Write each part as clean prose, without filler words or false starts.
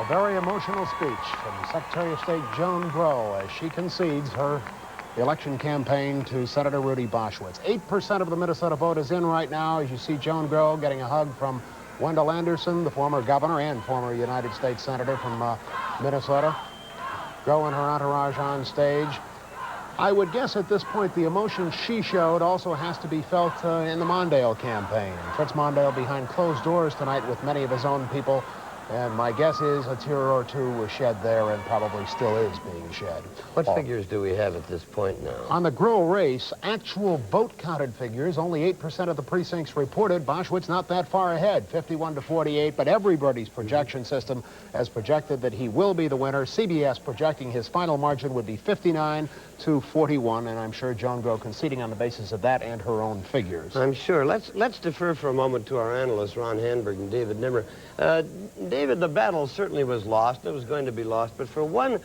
A very emotional speech from Secretary of State Joan Grow as she concedes her election campaign to Senator Rudy Boschwitz. 8% of the Minnesota vote is in right now as you see Joan Grow getting a hug from Wendell Anderson, the former governor and former United States Senator from Minnesota. Grow and her entourage on stage. I would guess at this point the emotion she showed also has to be felt in the Mondale campaign. Fritz Mondale behind closed doors tonight with many of his own people. And my guess is a tear or two was shed there and probably still is being shed. What figures do we have at this point now? On the Grow race, actual vote counted figures, only 8% of the precincts reported. Boschwitz not that far ahead, 51 to 48, but everybody's projection system has projected that he will be the winner. CBS projecting his final margin would be 59 to 41, and I'm sure Joan Grow conceding on the basis of that and her own figures. I'm sure. Let's defer for a moment to our analysts, Ron Hanberg and David Nimmer. David, the battle certainly was lost. It was going to be lost. But for one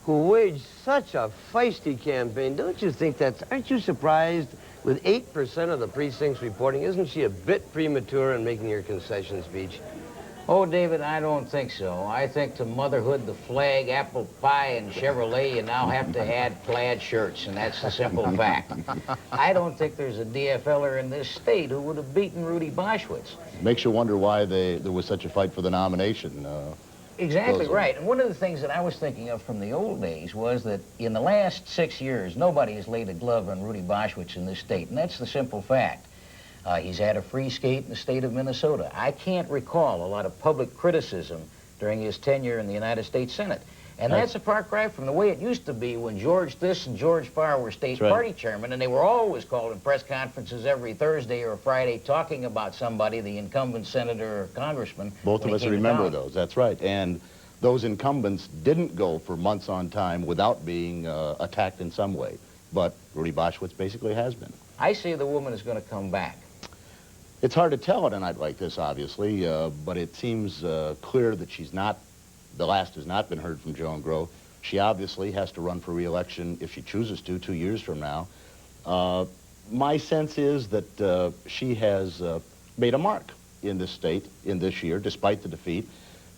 who waged such a feisty campaign, don't you think aren't you surprised with 8% of the precincts reporting? Isn't she a bit premature in making her concession speech? Oh, David, I don't think so. I think to motherhood, the flag, apple pie, and Chevrolet, you now have to add plaid shirts, and that's the simple fact. I don't think there's a DFLer in this state who would have beaten Rudy Boschwitz. Makes you wonder why there was such a fight for the nomination. Exactly right. And one of the things that I was thinking of from the old days was that in the last 6 years, nobody has laid a glove on Rudy Boschwitz in this state, and that's the simple fact. He's had a free skate in the state of Minnesota. I can't recall a lot of public criticism during his tenure in the United States Senate. And that's a far cry from the way it used to be when George This and George Farr were state party chairman, and they were always called in press conferences every Thursday or Friday talking about somebody, the incumbent senator or congressman. Both of us remember those, that's right. And those incumbents didn't go for months on time without being attacked in some way. But Rudy Boschwitz basically has been. I say the woman is going to come back. It's hard to tell at a night like this, obviously, but it seems clear that the last has not been heard from Joan Grow. She obviously has to run for re-election if she chooses to 2 years from now. My sense is that she has made a mark in this state in this year, despite the defeat.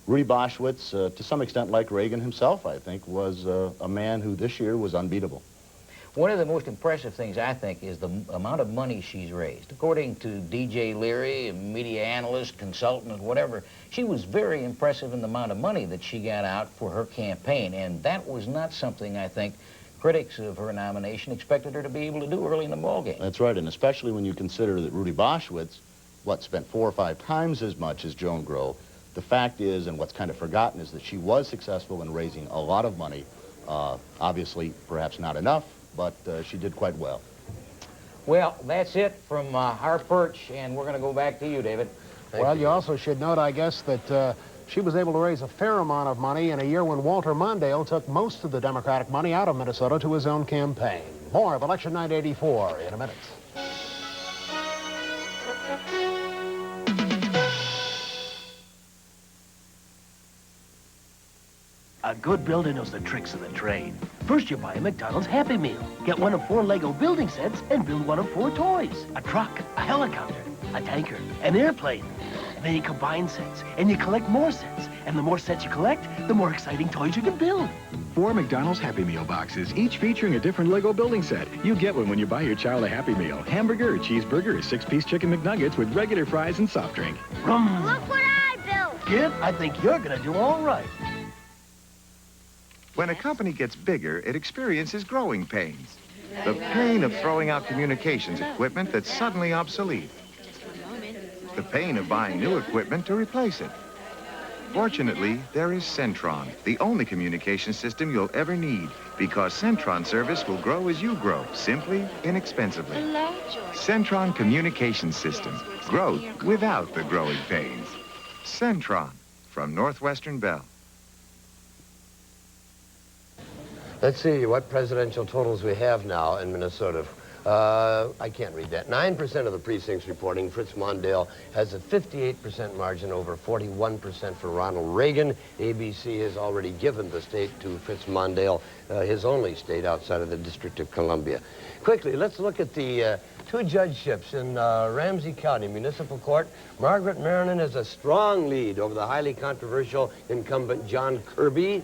Rudy Boschwitz, to some extent like Reagan himself, I think, was a man who this year was unbeatable. One of the most impressive things, I think, is the amount of money she's raised. According to DJ Leary, a media analyst, consultant, whatever, she was very impressive in the amount of money that she got out for her campaign. And that was not something, I think, critics of her nomination expected her to be able to do early in the ballgame. That's right, and especially when you consider that Rudy Boschwitz, spent 4 or 5 times as much as Joan Grow. The fact is, and what's kind of forgotten, is that she was successful in raising a lot of money. Obviously, perhaps not enough, but she did quite well. Well, that's it from our perch, and we're going to go back to you, David. Well, you also should note, I guess, that she was able to raise a fair amount of money in a year when Walter Mondale took most of the Democratic money out of Minnesota to his own campaign. More of Election Night 84 in a minute. A good builder knows the tricks of the trade. First, you buy a McDonald's Happy Meal. Get one of 4 Lego building sets and build one of 4 toys. A truck, a helicopter, a tanker, an airplane. And then you combine sets, and you collect more sets. And the more sets you collect, the more exciting toys you can build. 4 McDonald's Happy Meal boxes, each featuring a different Lego building set. You get one when you buy your child a Happy Meal. Hamburger or cheeseburger or 6-piece chicken McNuggets with regular fries and soft drink. Look what I built! Kid, I think you're gonna do all right. When a company gets bigger, it experiences growing pains. The pain of throwing out communications equipment that's suddenly obsolete. The pain of buying new equipment to replace it. Fortunately, there is Centron, the only communication system you'll ever need, because Centron service will grow as you grow, simply, inexpensively. Centron Communication System. Growth without the growing pains. Centron, from Northwestern Bell. Let's see what presidential totals we have now in Minnesota. I can't read that. 9% of the precincts reporting Fritz Mondale has a 58% margin over 41% for Ronald Reagan. ABC has already given the state to Fritz Mondale, his only state outside of the District of Columbia. Quickly, let's look at the two judgeships in Ramsey County Municipal Court. Margaret Marinan has a strong lead over the highly controversial incumbent John Kirby.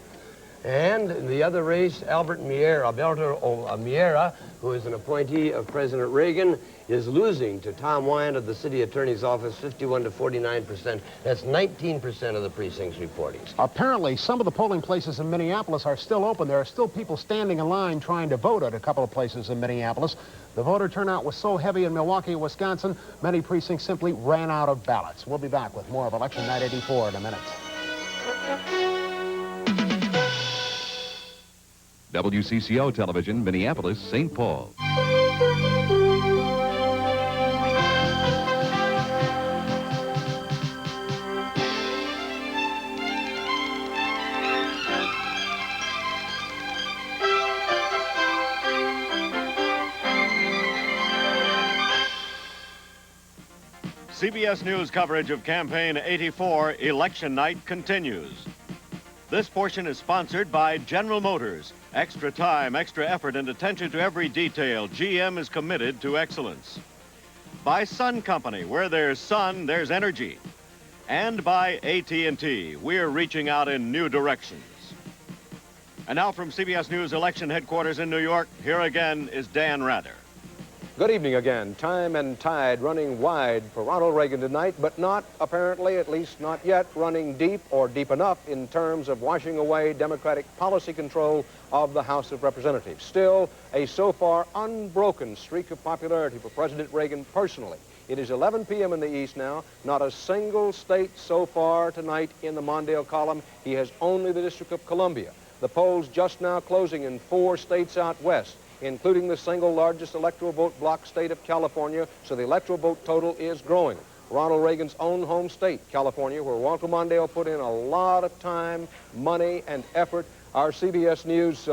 And in the other race, Alberto Miera, who is an appointee of President Reagan, is losing to Tom Wyand of the city attorney's office 51 to 49%. That's 19% of the precincts reporting. Apparently, some of the polling places in Minneapolis are still open. There are still people standing in line trying to vote at a couple of places in Minneapolis. The voter turnout was so heavy in Milwaukee, Wisconsin, many precincts simply ran out of ballots. We'll be back with more of Election Night 84 in a minute. WCCO Television, Minneapolis, St. Paul. CBS News coverage of Campaign 84 Election Night continues. This portion is sponsored by General Motors. Extra time, extra effort, and attention to every detail. GM is committed to excellence. By Sun Company, where there's sun, there's energy. And by AT&T, we're reaching out in new directions. And now from CBS News election headquarters in New York, here again is Dan Rather. Good evening again. Time and tide running wide for Ronald Reagan tonight, but not, apparently, at least not yet, running deep or deep enough in terms of washing away Democratic policy control of the House of Representatives. Still, a so far unbroken streak of popularity for President Reagan personally. It is 11 p.m. in the East now. Not a single state so far tonight in the Mondale column. He has only the District of Columbia. The polls just now closing in 4 states out west, including the single largest electoral vote block state of California, so the electoral vote total is growing. Ronald Reagan's own home state, California, where Walter Mondale put in a lot of time, money, and effort. Our CBS News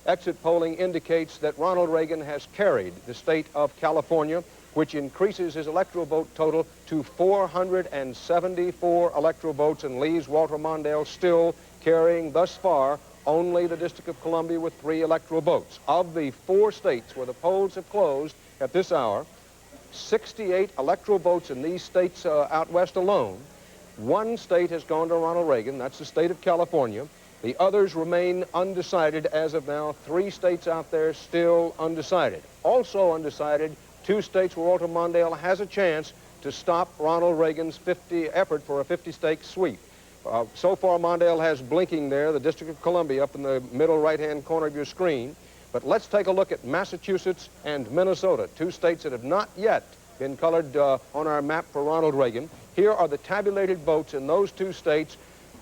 exit polling indicates that Ronald Reagan has carried the state of California, which increases his electoral vote total to 474 electoral votes and leaves Walter Mondale still carrying thus far only the District of Columbia with 3 electoral votes. Of the 4 states where the polls have closed at this hour, 68 electoral votes in these states out west alone. 1 state has gone to Ronald Reagan. That's the state of California. The others remain undecided as of now. 3 states out there still undecided. Also undecided, 2 states where Walter Mondale has a chance to stop Ronald Reagan's effort for a 50-state sweep. So far, Mondale has blinking there, the District of Columbia up in the middle right-hand corner of your screen. But let's take a look at Massachusetts and Minnesota, 2 states that have not yet been colored on our map for Ronald Reagan. Here are the tabulated votes in those 2 states.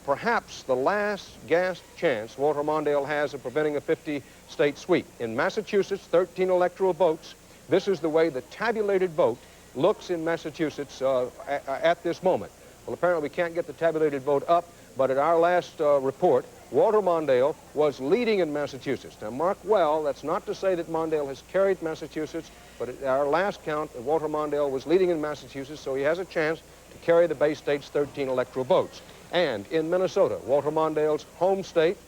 Perhaps the last gasp chance Walter Mondale has of preventing a 50-state sweep. In Massachusetts, 13 electoral votes. This is the way the tabulated vote looks in Massachusetts at this moment. Well, apparently we can't get the tabulated vote up, but at our last report, Walter Mondale was leading in Massachusetts. Now, mark well, that's not to say that Mondale has carried Massachusetts, but at our last count, Walter Mondale was leading in Massachusetts, so he has a chance to carry the Bay State's 13 electoral votes. And in Minnesota, Walter Mondale's home state,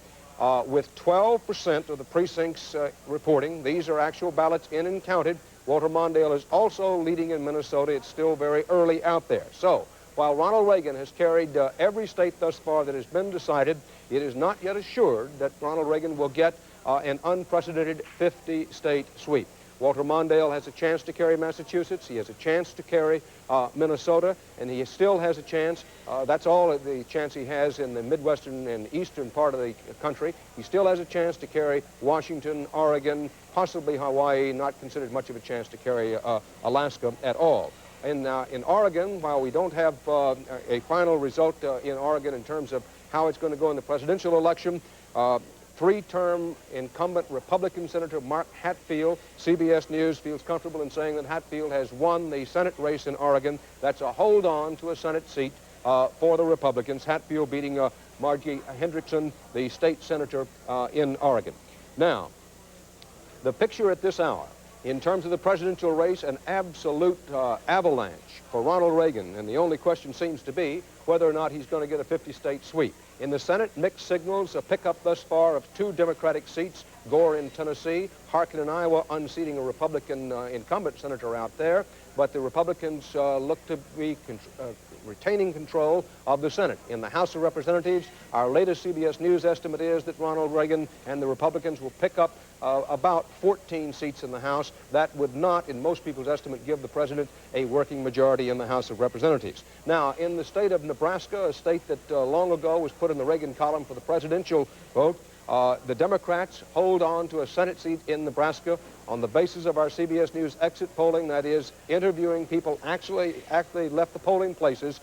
with 12% of the precincts reporting, these are actual ballots in and counted, Walter Mondale is also leading in Minnesota. It's still very early out there. So, while Ronald Reagan has carried every state thus far that has been decided, it is not yet assured that Ronald Reagan will get an unprecedented 50-state sweep. Walter Mondale has a chance to carry Massachusetts. He has a chance to carry Minnesota, and he still has a chance. That's all the chance he has in the Midwestern and Eastern part of the country. He still has a chance to carry Washington, Oregon, possibly Hawaii, not considered much of a chance to carry Alaska at all. In Oregon, while we don't have a final result in Oregon in terms of how it's going to go in the presidential election, 3-term incumbent Republican Senator Mark Hatfield, CBS News feels comfortable in saying that Hatfield has won the Senate race in Oregon. That's a hold on to a Senate seat for the Republicans. Hatfield beating Margie Hendrickson, the state senator in Oregon. Now, the picture at this hour In terms of the presidential race, an absolute avalanche for Ronald Reagan, and the only question seems to be whether or not he's going to get a 50-state sweep. In the Senate, mixed signals, a pickup thus far of 2 Democratic seats, Gore in Tennessee, Harkin in Iowa, unseating a Republican incumbent senator out there, but the Republicans look to be retaining control of the Senate. In the House of Representatives, our latest CBS News estimate is that Ronald Reagan and the Republicans will pick up about 14 seats in the House. That would not, in most people's estimate, give the president a working majority in the House of Representatives. Now, in the state of Nebraska, a state that long ago was put in the Reagan column for the presidential vote, the Democrats hold on to a Senate seat in Nebraska on the basis of our CBS News exit polling, that is, interviewing people actually left the polling places.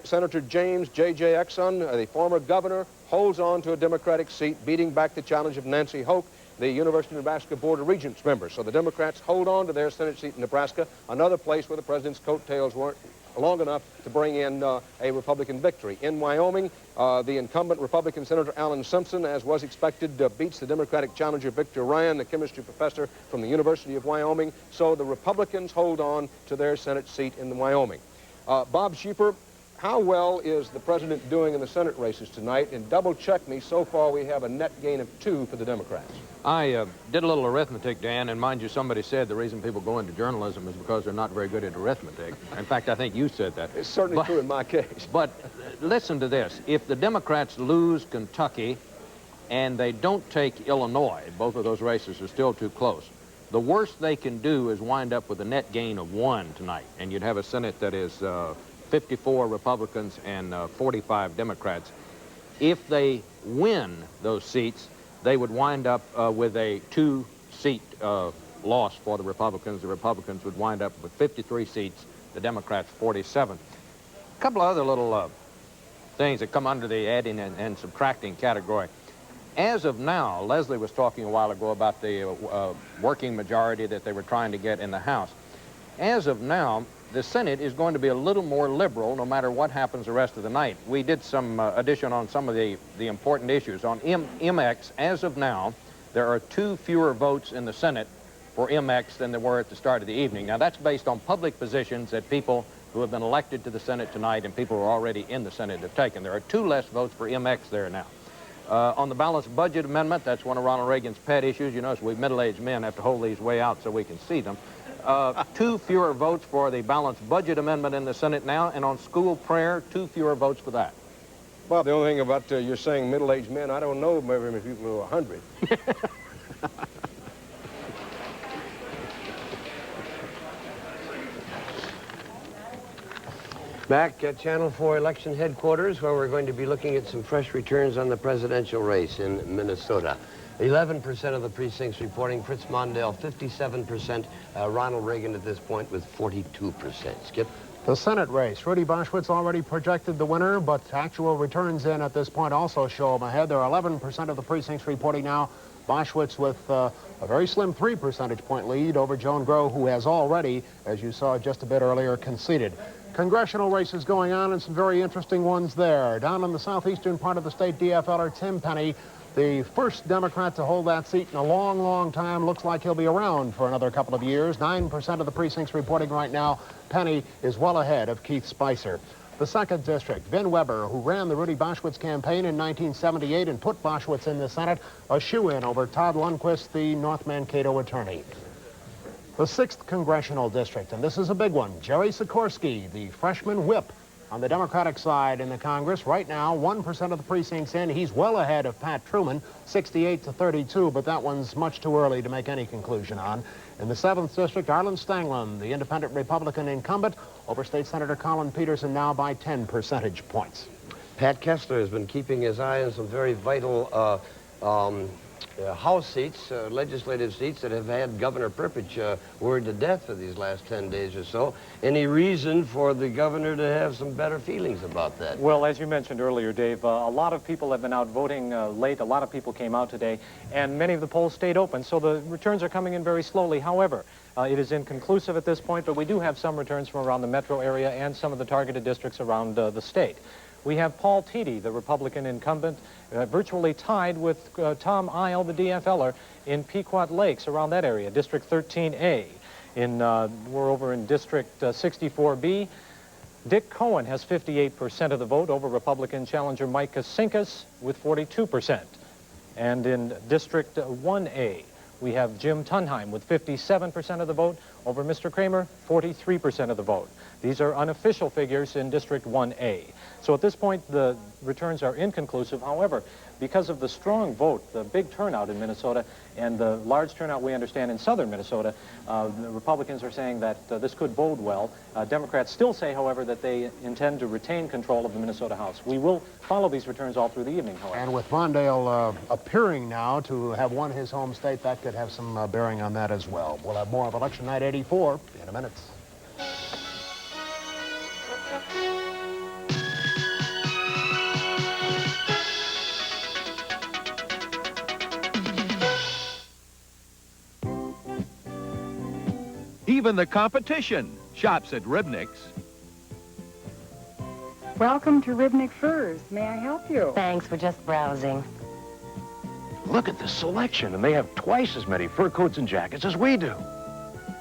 Senator James J.J. Exxon, the former governor, holds on to a Democratic seat, beating back the challenge of Nancy Hoke, the University of Nebraska Board of Regents member. So the Democrats hold on to their Senate seat in Nebraska, another place where the president's coattails weren't long enough to bring in a Republican victory. In Wyoming, the incumbent Republican Senator Alan Simpson, as was expected, beats the Democratic challenger Victor Ryan, the chemistry professor from the University of Wyoming. So the Republicans hold on to their Senate seat in Wyoming. Bob Sheeper, how well is the president doing in the Senate races tonight? And double check me, so far we have a net gain of 2 for the Democrats. I did a little arithmetic, Dan, and mind you, somebody said the reason people go into journalism is because they're not very good at arithmetic. In fact, I think you said that. It's certainly true in my case. But listen to this. If the Democrats lose Kentucky and they don't take Illinois, both of those races are still too close, the worst they can do is wind up with a net gain of 1 tonight, and you'd have a Senate that is 54 Republicans and 45 Democrats. If they win those seats, they would wind up with a 2-seat loss for the Republicans. The Republicans would wind up with 53 seats, the Democrats 47. A couple of other little things that come under the adding and subtracting category. As of now, Leslie was talking a while ago about the working majority that they were trying to get in the House. As of now, the Senate is going to be a little more liberal no matter what happens the rest of the night. We did some addition on some of the important issues. On MX, as of now, there are 2 fewer votes in the Senate for MX than there were at the start of the evening. Now, that's based on public positions that people who have been elected to the Senate tonight and people who are already in the Senate have taken. There are 2 less votes for MX there now. On the balanced budget amendment, that's one of Ronald Reagan's pet issues. You notice we middle-aged men have to hold these way out so we can see them. 2 fewer votes for the balanced budget amendment in the Senate now, and on school prayer, 2 fewer votes for that. Well, the only thing about you're saying middle-aged men, I don't know very many people who are 100. Back at Channel 4 election headquarters, where we're going to be looking at some fresh returns on the presidential race in Minnesota. 11% of the precincts reporting Fritz Mondale, 57%. Ronald Reagan at this point with 42%. Skip? The Senate race. Rudy Boschwitz already projected the winner, but actual returns in at this point also show him ahead. There are 11% of the precincts reporting now. Boschwitz with a very slim 3 percentage point lead over Joan Grow, who has already, as you saw just a bit earlier, conceded. Congressional races going on and some very interesting ones there. Down in the southeastern part of the state, DFLer Tim Penny, the first Democrat to hold that seat in a long, long time. Looks like he'll be around for another couple of years. 9% of the precincts reporting right now. Penny is well ahead of Keith Spicer. The 2nd District, Vin Weber, who ran the Rudy Boschwitz campaign in 1978 and put Boschwitz in the Senate, a shoo-in over Todd Lundquist, the North Mankato attorney. The 6th Congressional District, and this is a big one, Jerry Sikorsky, the freshman whip on the Democratic side in the Congress. Right now, 1% of the precincts in. He's well ahead of Pat Truman, 68-32, but that one's much too early to make any conclusion on. In the 7th District, Arlen Stanglin, the independent Republican incumbent, over State Senator Colin Peterson now by 10 percentage points. Pat Kessler has been keeping his eye on some very vital House seats, legislative seats that have had Governor Perpich worried to death for these last 10 days or so. Any reason for the governor to have some better feelings about that? Well, as you mentioned earlier, Dave, a lot of people have been out voting late. A lot of people came out today, and many of the polls stayed open, so the returns are coming in very slowly. However, it is inconclusive at this point, but we do have some returns from around the metro area and some of the targeted districts around the state. We have Paul Teedy, the Republican incumbent, virtually tied with Tom Isle, the DFLer, in Pequot Lakes, around that area, District 13A. We're over in District 64B. Dick Cohen has 58% of the vote over Republican challenger Mike Kasinkas with 42%. And in District 1A, we have Jim Tunheim with 57% of the vote over Mr. Kramer, 43% of the vote. These are unofficial figures in District 1A. So at this point, the returns are inconclusive. However, because of the strong vote, the big turnout in Minnesota, and the large turnout we understand in southern Minnesota, the Republicans are saying that this could bode well. Democrats still say, however, that they intend to retain control of the Minnesota House. We will follow these returns all through the evening, however. And with Mondale appearing now to have won his home state, that could have some bearing on that as well. We'll have more of Election Night 84 in a minute. Even the competition shops at Ribnick's. Welcome to Ribnick Furs. May I help you? Thanks, we're just browsing. Look at the selection, and they have twice as many fur coats and jackets as we do.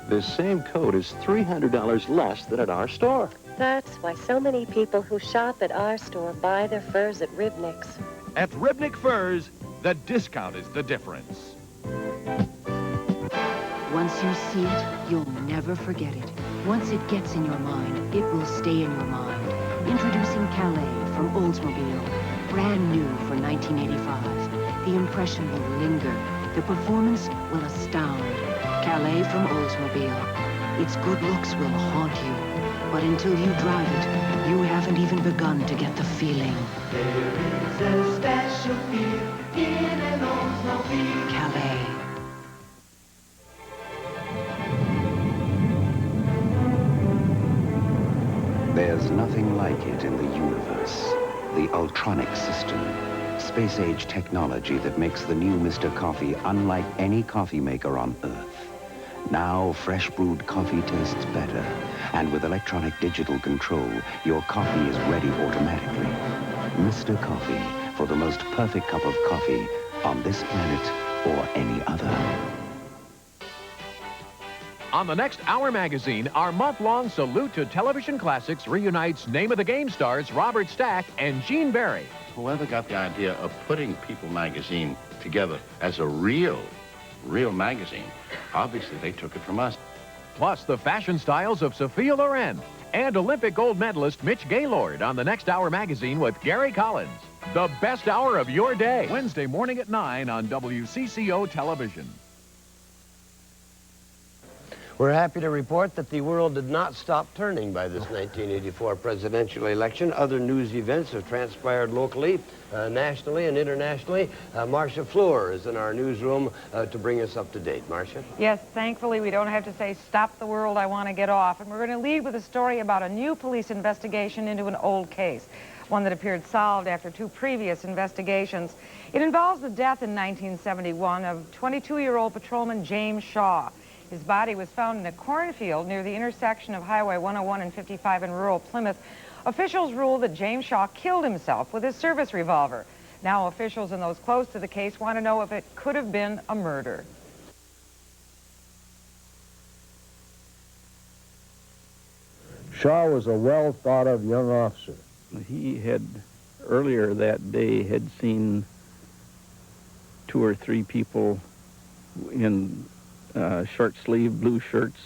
This same coat is $300 less than at our store. That's why so many people who shop at our store buy their furs at Ribnick's. At Ribnick Furs, the discount is the difference. Once you see it, you'll never forget it. Once it gets in your mind, it will stay in your mind. Introducing Calais from Oldsmobile. Brand new for 1985. The impression will linger. The performance will astound. Calais from Oldsmobile. Its good looks will haunt you. But until you drive it, you haven't even begun to get the feeling. There is a special feel in an Oldsmobile. Calais. There's nothing like it in the universe. The Ultronic system. Space-age technology that makes the new Mr. Coffee unlike any coffee maker on Earth. Now, fresh brewed coffee tastes better. And with electronic digital control, your coffee is ready automatically. Mr. Coffee, for the most perfect cup of coffee on this planet or any other. On the next Hour magazine, our month-long salute to television classics reunites Name of the Game stars Robert Stack and Gene Barry. Whoever got the idea of putting People magazine together as a real magazine, obviously they took it from us. Plus the fashion styles of Sophia Loren and Olympic gold medalist Mitch Gaylord on the next Hour magazine with Gary Collins. The best hour of your day. Wednesday morning at 9 on WCCO television. We're happy to report that the world did not stop turning by this 1984 presidential election. Other news events have transpired locally, nationally, and internationally. Marcia Fleur is in our newsroom to bring us up to date. Marcia? Yes, thankfully we don't have to say, stop the world, I want to get off. And we're going to lead with a story about a new police investigation into an old case, one that appeared solved after 2 previous investigations. It involves the death in 1971 of 22-year-old patrolman James Shaw. His body was found in a cornfield near the intersection of Highway 101 and 55 in rural Plymouth. Officials ruled that James Shaw killed himself with his service revolver. Now officials and those close to the case want to know if it could have been a murder. Shaw was a well-thought-of young officer. He had, earlier that day, had seen 2 or 3 people in short-sleeved blue shirts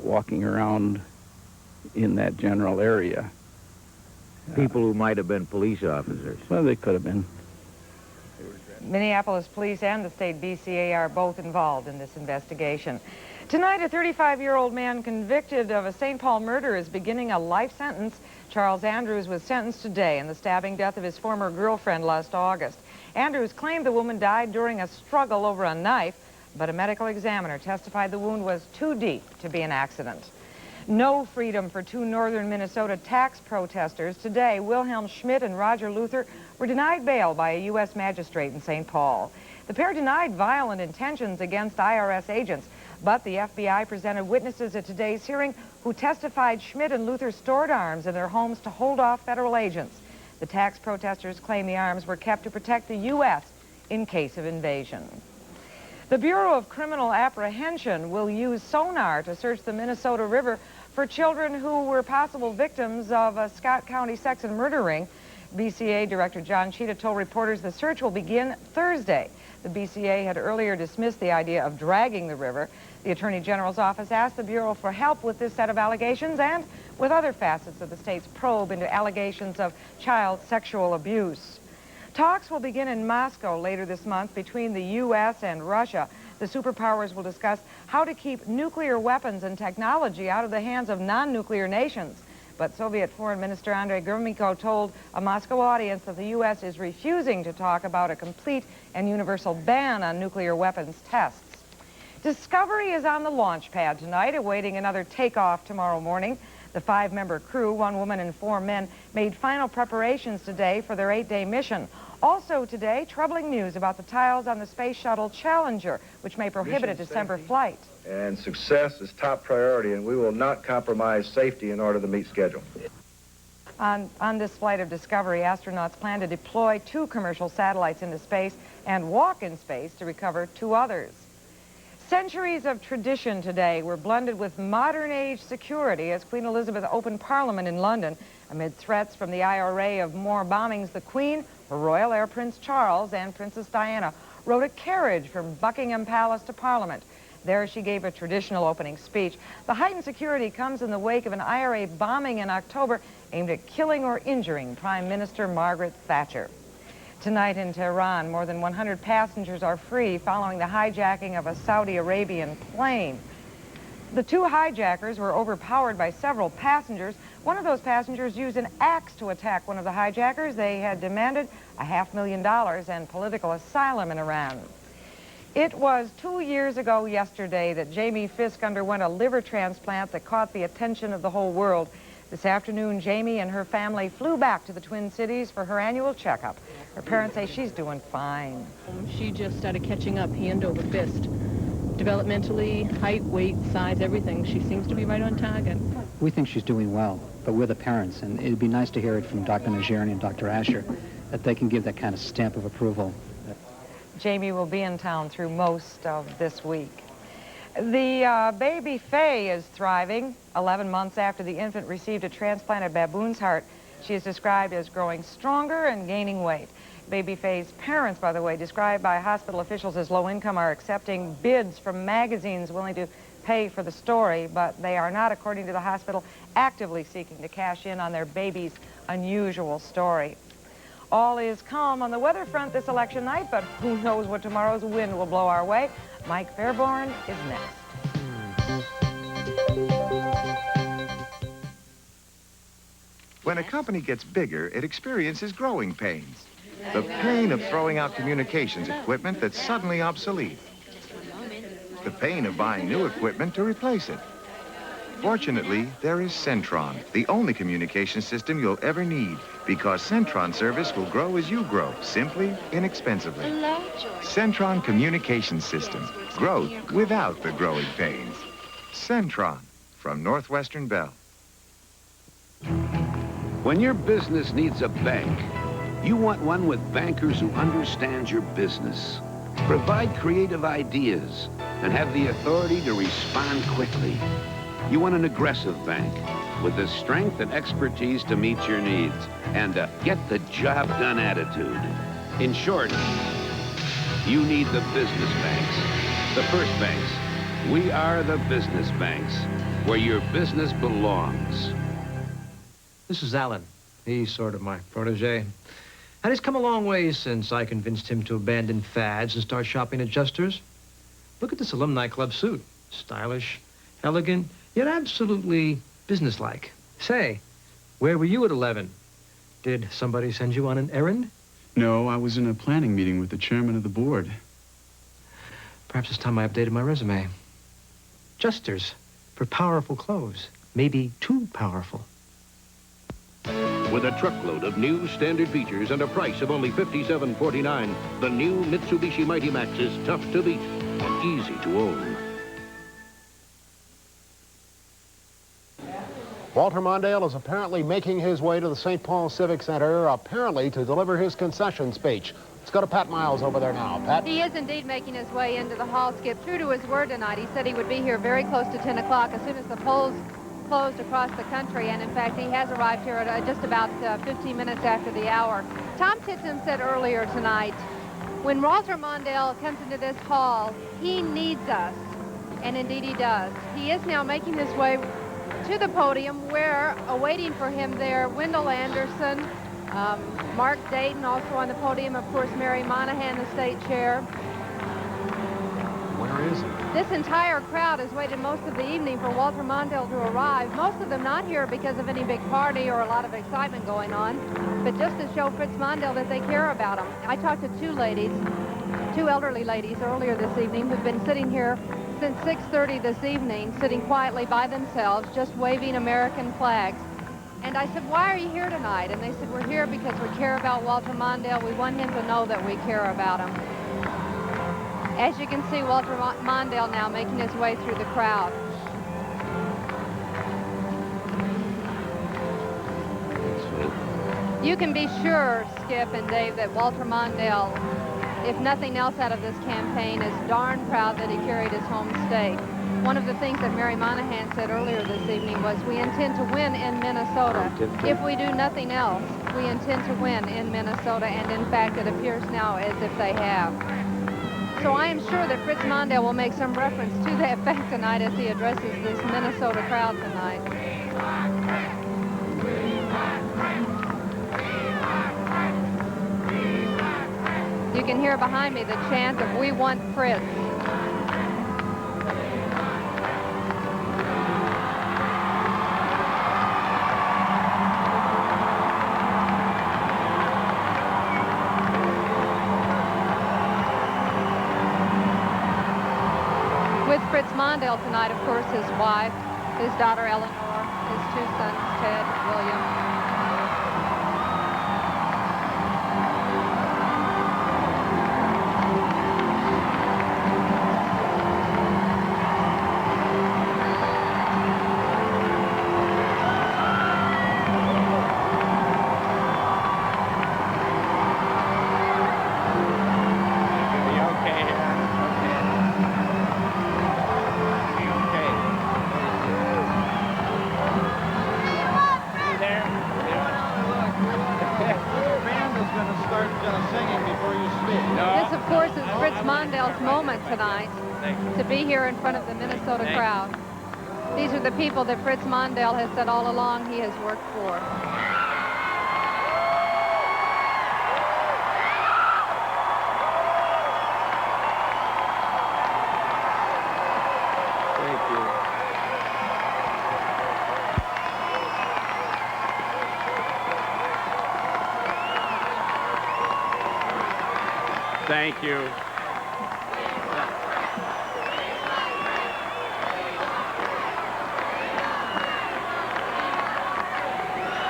walking around in that general area. People who might have been police officers. Well, they could have been. Minneapolis police and the state BCA are both involved in this investigation. Tonight, a 35-year-old man convicted of a St. Paul murder is beginning a life sentence. Charles Andrews was sentenced today in the stabbing death of his former girlfriend last August. Andrews claimed the woman died during a struggle over a knife, but a medical examiner testified the wound was too deep to be an accident. No freedom for 2 northern Minnesota tax protesters. Today, Wilhelm Schmidt and Roger Luther were denied bail by a U.S. magistrate in St. Paul. The pair denied violent intentions against IRS agents, But the FBI presented witnesses at today's hearing who testified Schmidt and Luther stored arms in their homes to hold off federal agents. The tax protesters claim the arms were kept to protect the U.S. in case of invasion. The Bureau of Criminal Apprehension will use sonar to search the Minnesota River for children who were possible victims of a Scott County sex and murder ring. BCA Director John Cheetah told reporters the search will begin Thursday. The BCA had earlier dismissed the idea of dragging the river. The Attorney General's office asked the Bureau for help with this set of allegations and with other facets of the state's probe into allegations of child sexual abuse. Talks will begin in Moscow later this month between the U.S. and Russia. The superpowers will discuss how to keep nuclear weapons and technology out of the hands of non-nuclear nations. But Soviet Foreign Minister Andrei Gromyko told a Moscow audience that the U.S. is refusing to talk about a complete and universal ban on nuclear weapons tests. Discovery is on the launch pad tonight, awaiting another takeoff tomorrow morning. The 5-member crew, 1 woman and 4 men, made final preparations today for their 8-day mission. Also today, troubling news about the tiles on the Space Shuttle Challenger, which may prohibit a December flight. And success is top priority, and we will not compromise safety in order to meet schedule. On this flight of Discovery, astronauts plan to deploy 2 commercial satellites into space and walk in space to recover 2 others. Centuries of tradition today were blended with modern-age security as Queen Elizabeth opened Parliament in London. Amid threats from the IRA of more bombings, the Queen, her royal heir Prince Charles, and Princess Diana rode a carriage from Buckingham Palace to Parliament. There she gave a traditional opening speech. The heightened security comes in the wake of an IRA bombing in October aimed at killing or injuring Prime Minister Margaret Thatcher. Tonight in Tehran, more than 100 passengers are free following the hijacking of a Saudi Arabian plane. The 2 hijackers were overpowered by several passengers. One of those passengers used an axe to attack one of the hijackers. They had demanded $500,000 and political asylum in Iran. It was 2 years ago yesterday that Jamie Fisk underwent a liver transplant that caught the attention of the whole world. This afternoon, Jamie and her family flew back to the Twin Cities for her annual checkup. Her parents say she's doing fine. She just started catching up hand over fist. Developmentally, height, weight, size, everything. She seems to be right on target. We think she's doing well, but we're the parents, and it'd be nice to hear it from Dr. Najarian and Dr. Asher that they can give that kind of stamp of approval. Jamie will be in town through most of this week. The baby Faye is thriving. 11 months after the infant received a transplanted baboon's heart, she is described as growing stronger and gaining weight. Baby Faye's parents, by the way, described by hospital officials as low income, are accepting bids from magazines willing to pay for the story, but they are not, according to the hospital, actively seeking to cash in on their baby's unusual story. All is calm on the weather front this election night, but who knows what tomorrow's wind will blow our way. Mike Fairborn is next. When a company gets bigger, it experiences growing pains. The pain of throwing out communications equipment that's suddenly obsolete. The pain of buying new equipment to replace it. Fortunately, there is Centron, the only communication system you'll ever need, because Centron service will grow as you grow, simply, inexpensively. Centron Communication System. Growth without the growing pains. Centron, from Northwestern Bell. When your business needs a bank, you want one with bankers who understand your business, provide creative ideas, and have the authority to respond quickly. You want an aggressive bank with the strength and expertise to meet your needs and a get-the-job-done attitude. In short, you need the business banks, the first banks. We are the business banks, where your business belongs. This is Alan. He's sort of my protege. And he's come a long way since I convinced him to abandon fads and start shopping at Juster's. Look at this alumni club suit. Stylish, elegant, yet absolutely businesslike. Say, where were you at 11? Did somebody send you on an errand? No, I was in a planning meeting with the chairman of the board. Perhaps it's time I updated my resume. Juster's, for powerful clothes. Maybe too powerful. With a truckload of new standard features and a price of only $57.49, the new Mitsubishi Mighty Max is tough to beat and easy to own. Walter Mondale is apparently making his way to the St. Paul Civic Center, apparently to deliver his concession speech. Let's go to Pat Miles over there now. Pat? He is indeed making his way into the hall, Skip. True to his word tonight, he said he would be here very close to 10 o'clock as soon as the polls closed across the country, and in fact he has arrived here at just about 15 minutes after the hour. Tom Titchum said earlier tonight, when Walter Mondale comes into this hall, he needs us, and indeed he does. He is now making his way to the podium where, awaiting for him there, Wendell Anderson, Mark Dayton, also on the podium, of course, Mary Monahan, the state chair. Where is he? This entire crowd has waited most of the evening for Walter Mondale to arrive, most of them not here because of any big party or a lot of excitement going on, but just to show Fritz Mondale that they care about him. I talked to two elderly ladies earlier this evening who've been sitting here since 6:30 this evening, sitting quietly by themselves, just waving American flags. And I said, why are you here tonight? And they said, we're here because we care about Walter Mondale. We want him to know that we care about him. As you can see, Walter Mondale now making his way through the crowd. You can be sure, Skip and Dave, that Walter Mondale, if nothing else out of this campaign, is darn proud that he carried his home state. One of the things that Mary Monahan said earlier this evening was, we intend to win in Minnesota. If we do nothing else, we intend to win in Minnesota, and in fact, it appears now as if they have. So I am sure that Fritz Mondale will make some reference to that fact tonight as he addresses this Minnesota crowd tonight. You can hear behind me the chant of "We Want Fritz." With Fritz Mondale tonight, of course, his wife, his daughter Eleanor, his two sons, Ted, William. This, of course, is Fritz Mondale's moment tonight to be here in front of the Minnesota crowd. These are the people that Fritz Mondale has said all along he has worked for. Thank you. Thank you.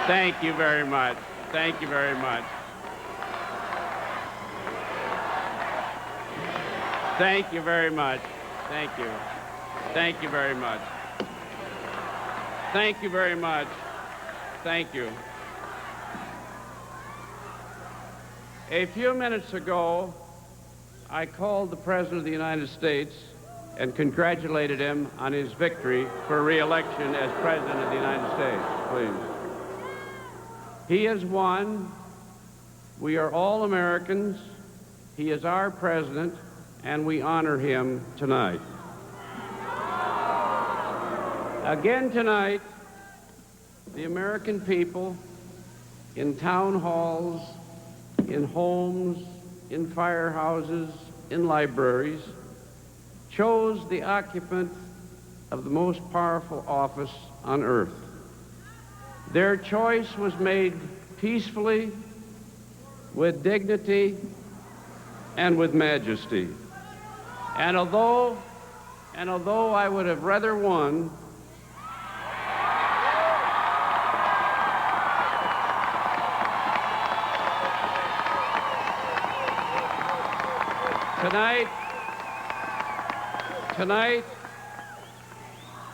Thank you very much. Thank you very much. Thank you very much. Thank you. Thank you very much. Thank you very much. Thank you. A few minutes ago, I called the President of the United States and congratulated him on his victory for re-election as President of the United States. Please. He has won. We are all Americans. He is our president, and we honor him tonight. Again tonight, the American people in town halls, in homes, in firehouses, in libraries, chose the occupant of the most powerful office on earth. Their choice was made peacefully, with dignity, and with majesty. And although I would have rather won,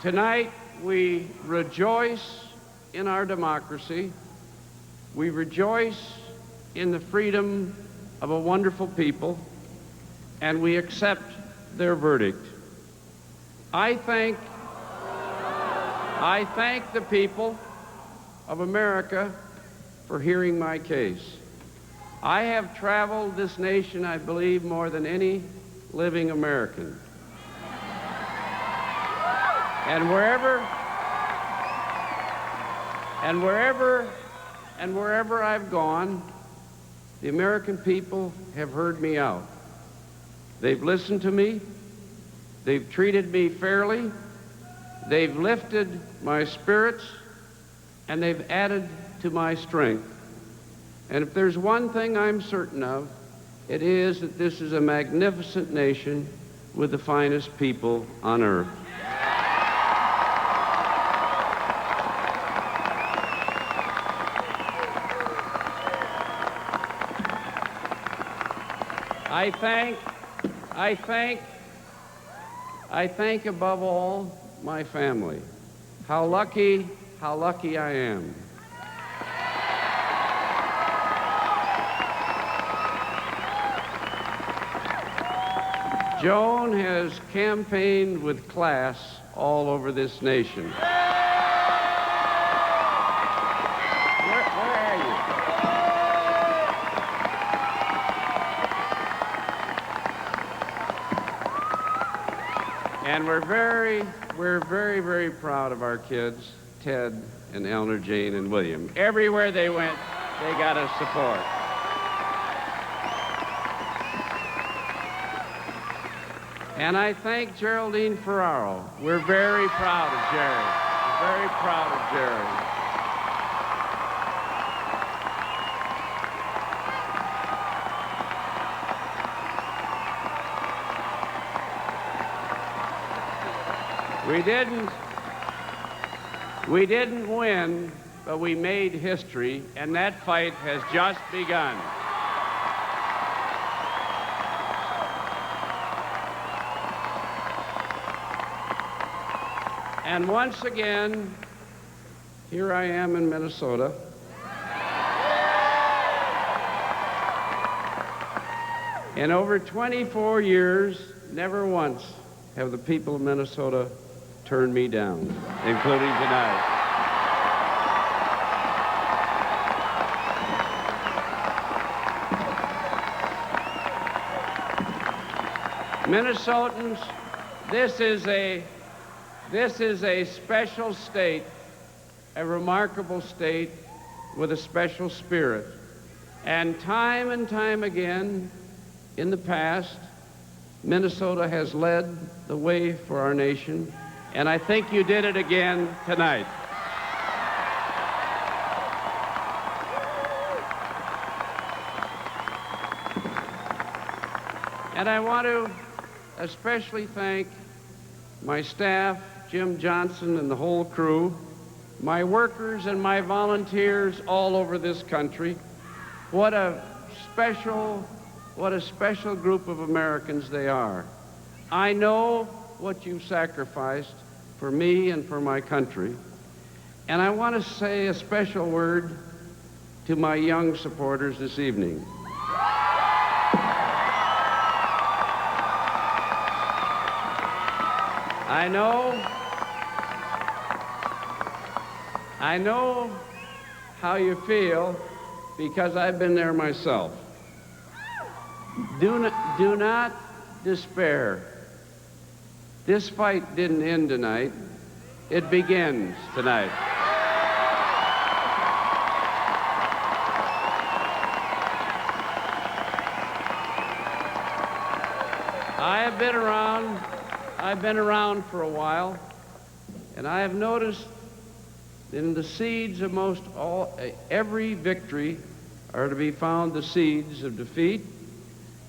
Tonight we rejoice in our democracy. We rejoice in the freedom of a wonderful people, and we accept their verdict. I thank the people of America for hearing my case. I have traveled this nation, I believe, more than any living American. And wherever I've gone, the American people have heard me out. They've listened to me. They've treated me fairly. They've lifted my spirits, and they've added to my strength. And if there's one thing I'm certain of, it is that this is a magnificent nation with the finest people on earth. I thank above all my family. How lucky I am. Joan has campaigned with class all over this nation. Where are you? And we're very proud of our kids, Ted and Eleanor Jane and William. Everywhere they went, they got us support. And I thank Geraldine Ferraro. We're very proud of Jerry. We're very proud of Jerry. We didn't win, but we made history, and that fight has just begun. And once again, here I am in Minnesota. In over 24 years, never once have the people of Minnesota turned me down, including tonight. Minnesotans, this is a special state, a remarkable state with a special spirit. And time again in the past, Minnesota has led the way for our nation, and I think you did it again tonight. And I want to especially thank my staff, Jim Johnson and the whole crew, my workers and my volunteers all over this country. What a special group of Americans they are. I know what you've sacrificed for me and for my country. And I want to say a special word to my young supporters this evening. I know how you feel because I've been there myself. Do not despair. This fight didn't end tonight. It begins tonight. I've been around for a while, and I have noticed that in the seeds of every victory are to be found the seeds of defeat,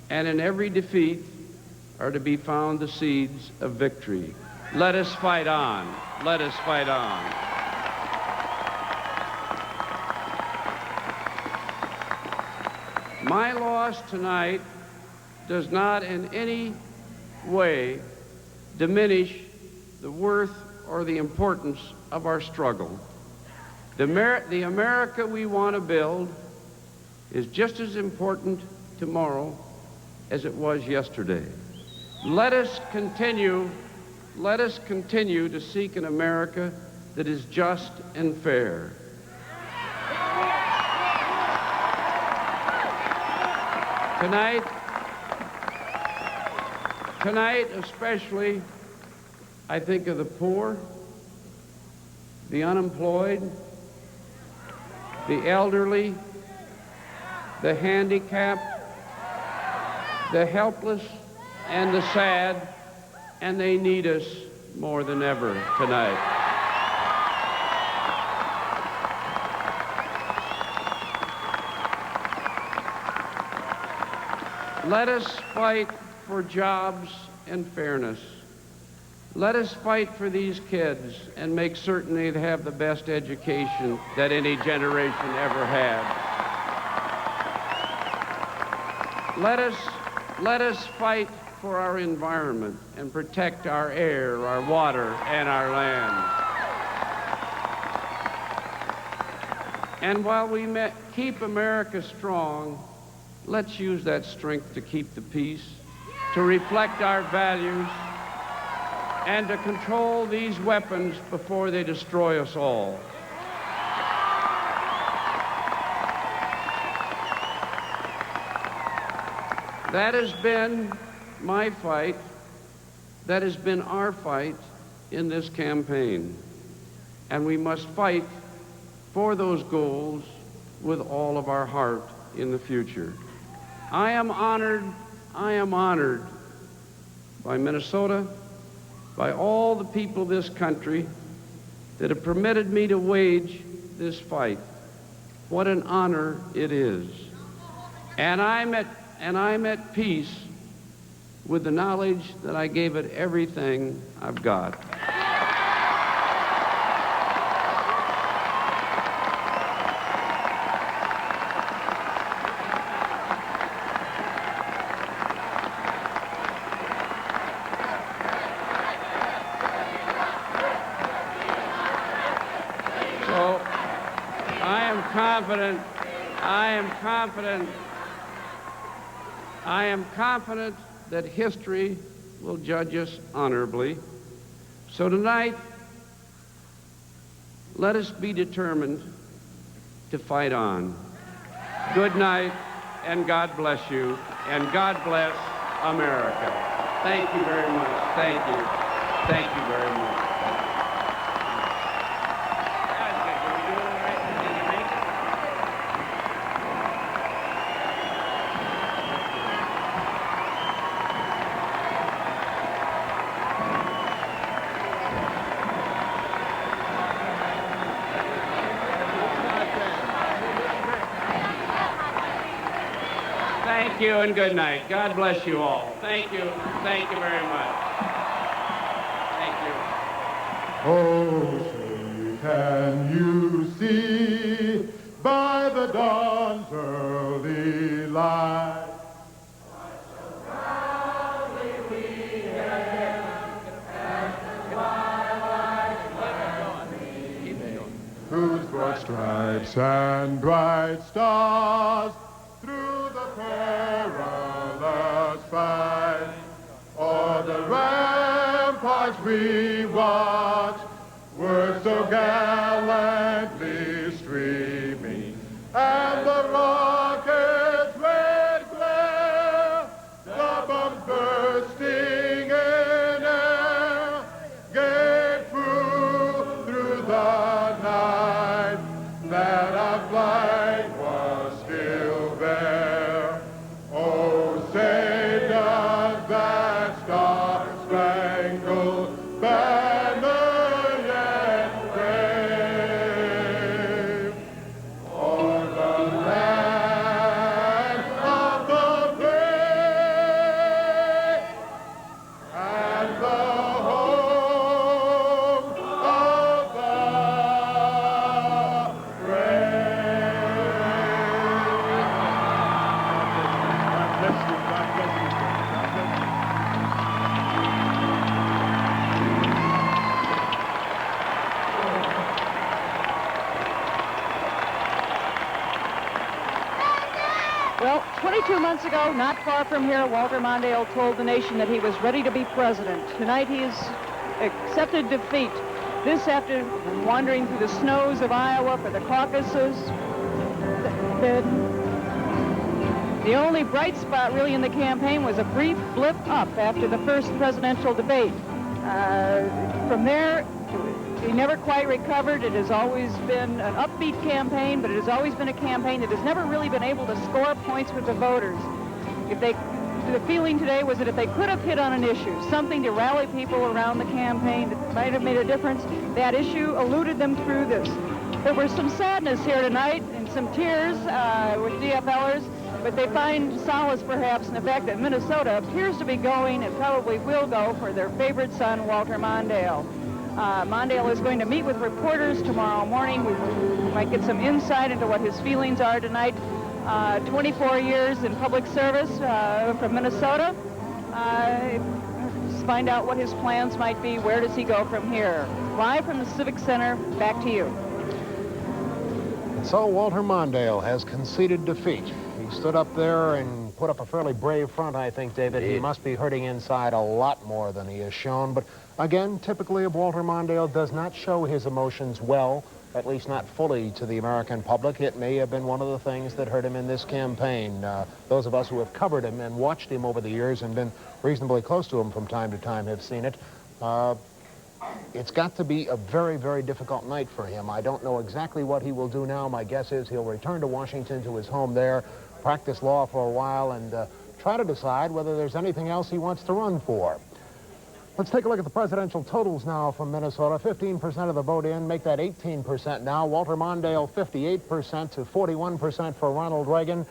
and in every defeat are to be found the seeds of victory. Let us fight on. Let us fight on. My loss tonight does not in any way diminish the worth or the importance of our struggle. The America we want to build is just as important tomorrow as it was yesterday. Let us continue to seek an America that is just and fair. Tonight especially, I think of the poor, the unemployed, the elderly, the handicapped, the helpless, and the sad, and they need us more than ever tonight. Let us fight for jobs and fairness. Let us fight for these kids and make certain they have the best education that any generation ever had. Let us fight for our environment and protect our air, our water, and our land. And while we keep America strong, let's use that strength to keep the peace, to reflect our values, and to control these weapons before they destroy us all. That has been my fight. That has been our fight in this campaign. And we must fight for those goals with all of our heart in the future. I am honored by Minnesota, by all the people of this country that have permitted me to wage this fight. What an honor it is. And I'm at peace with the knowledge that I gave it everything I've got. So I am confident that history will judge us honorably. So tonight, let us be determined to fight on. Good night, and God bless you, and God bless America. Thank you very much. Thank you. Thank you very much. Thank you and good night. God bless you all. Thank you. Thank you very much. Thank you. Oh, say, can you see by the dawn's early light whose broad stripes and bright stars through the perilous fight, o'er the ramparts we watched were so gallantly streaming, and the rocket's red glare, the bombs bursting in air, gave proof through the night that our flight was still there. Oh, say does that star-spangled banner yet wave? Well, 22 months ago, not far from here, Walter Mondale told the nation that he was ready to be president. Tonight he has accepted defeat. This after wandering through the snows of Iowa for the caucuses. The only bright spot really in the campaign was a brief blip up after the first presidential debate. From there, he never quite recovered. It has always been an upbeat campaign, but it has always been a campaign that has never really been able to score points with the voters. The feeling today was that if they could have hit on an issue, something to rally people around the campaign that might have made a difference, that issue eluded them through this. There was some sadness here tonight and some tears with DFLers, but they find solace perhaps in the fact that Minnesota appears to be going and probably will go for their favorite son, Walter Mondale. Mondale is going to meet with reporters tomorrow morning. We might get some insight into what his feelings are tonight. 24 years in public service from Minnesota. Find out what his plans might be. Where does he go from here? Live from the Civic Center, back to you. So Walter Mondale has conceded defeat. He stood up there and put up a fairly brave front, I think, David. He must be hurting inside a lot more than he has shown. But again, typically of Walter Mondale, does not show his emotions well, at least not fully to the American public. It may have been one of the things that hurt him in this campaign. Those of us who have covered him and watched him over the years and been reasonably close to him from time to time have seen it. It's got to be a very, very difficult night for him. I don't know exactly what he will do now. My guess is he'll return to Washington, to his home there, practice law for a while, and try to decide whether there's anything else he wants to run for. Let's take a look at the presidential totals now from Minnesota. 15% of the vote in, make that 18% now. Walter Mondale, 58% to 41% for Ronald Reagan.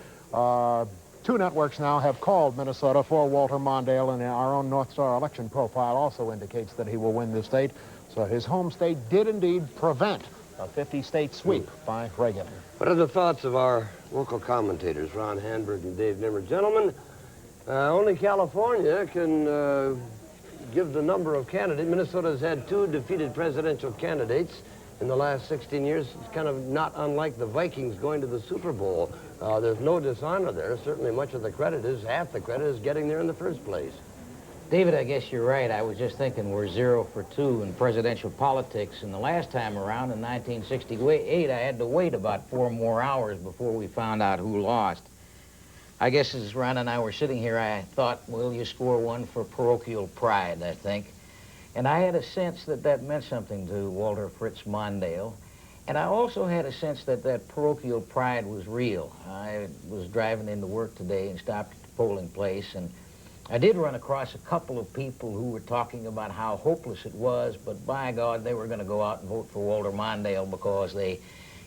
Two networks now have called Minnesota for Walter Mondale, and our own North Star election profile also indicates that he will win the state. So his home state did indeed prevent a 50-state sweep by Reagan. What are the thoughts of our local commentators, Ron Handberg and Dave Nimmer? Gentlemen, only California can give the number of candidates. Minnesota has had 2 defeated presidential candidates in the last 16 years. It's kind of not unlike the Vikings going to the Super Bowl. There's no dishonor there. Certainly much of the credit is, half the credit is getting there in the first place. David, I guess you're right. I was just thinking we're 0 for 2 in presidential politics. And the last time around in 1968, I had to wait about 4 more hours before we found out who lost. I guess as Ron and I were sitting here, I thought, well, you score 1 for parochial pride, I think. And I had a sense that that meant something to Walter Fritz Mondale. And I also had a sense that that parochial pride was real. I was driving into work today and stopped at the polling place, and I did run across a couple of people who were talking about how hopeless it was, but by God, they were going to go out and vote for Walter Mondale because they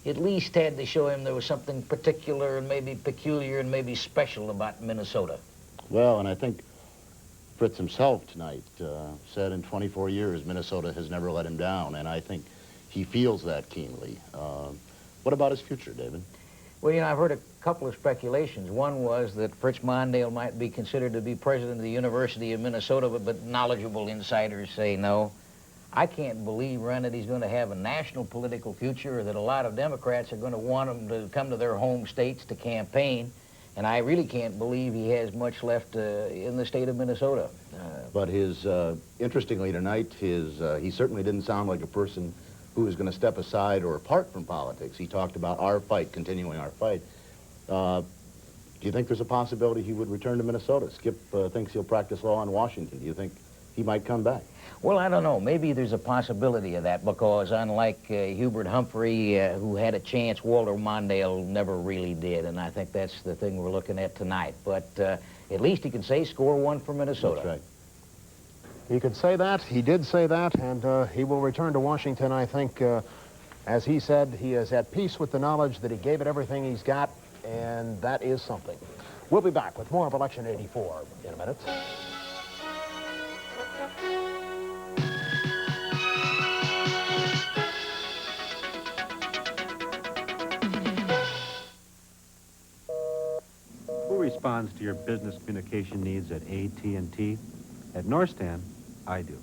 at least had to show him there was something particular and maybe peculiar and maybe special about Minnesota. Well, and I think Fritz himself tonight said in 24 years Minnesota has never let him down, and I think he feels that keenly. What about his future, David? Well, you know, I've heard a couple of speculations. One was that Fritz Mondale might be considered to be president of the University of Minnesota, but knowledgeable insiders say no. I can't believe, Ron, that he's going to have a national political future, or that a lot of Democrats are going to want him to come to their home states to campaign. And I really can't believe he has much left in the state of Minnesota. But his, interestingly tonight, he certainly didn't sound like a person who was going to step aside or apart from politics. He talked about our fight, continuing our fight. Do you think there's a possibility he would return to Minnesota? Skip thinks he'll practice law in Washington. Do you think he might come back? Well, I don't know. Maybe there's a possibility of that because unlike Hubert Humphrey, who had a chance, Walter Mondale never really did. And I think that's the thing we're looking at tonight. But at least he can say score 1 for Minnesota. That's right. He could say that. He did say that. And he will return to Washington, I think. As he said, he is at peace with the knowledge that he gave it everything he's got. And that is something. We'll be back with more of Election 84 in a minute. Who responds to your business communication needs at AT&T? At Norstan, I do.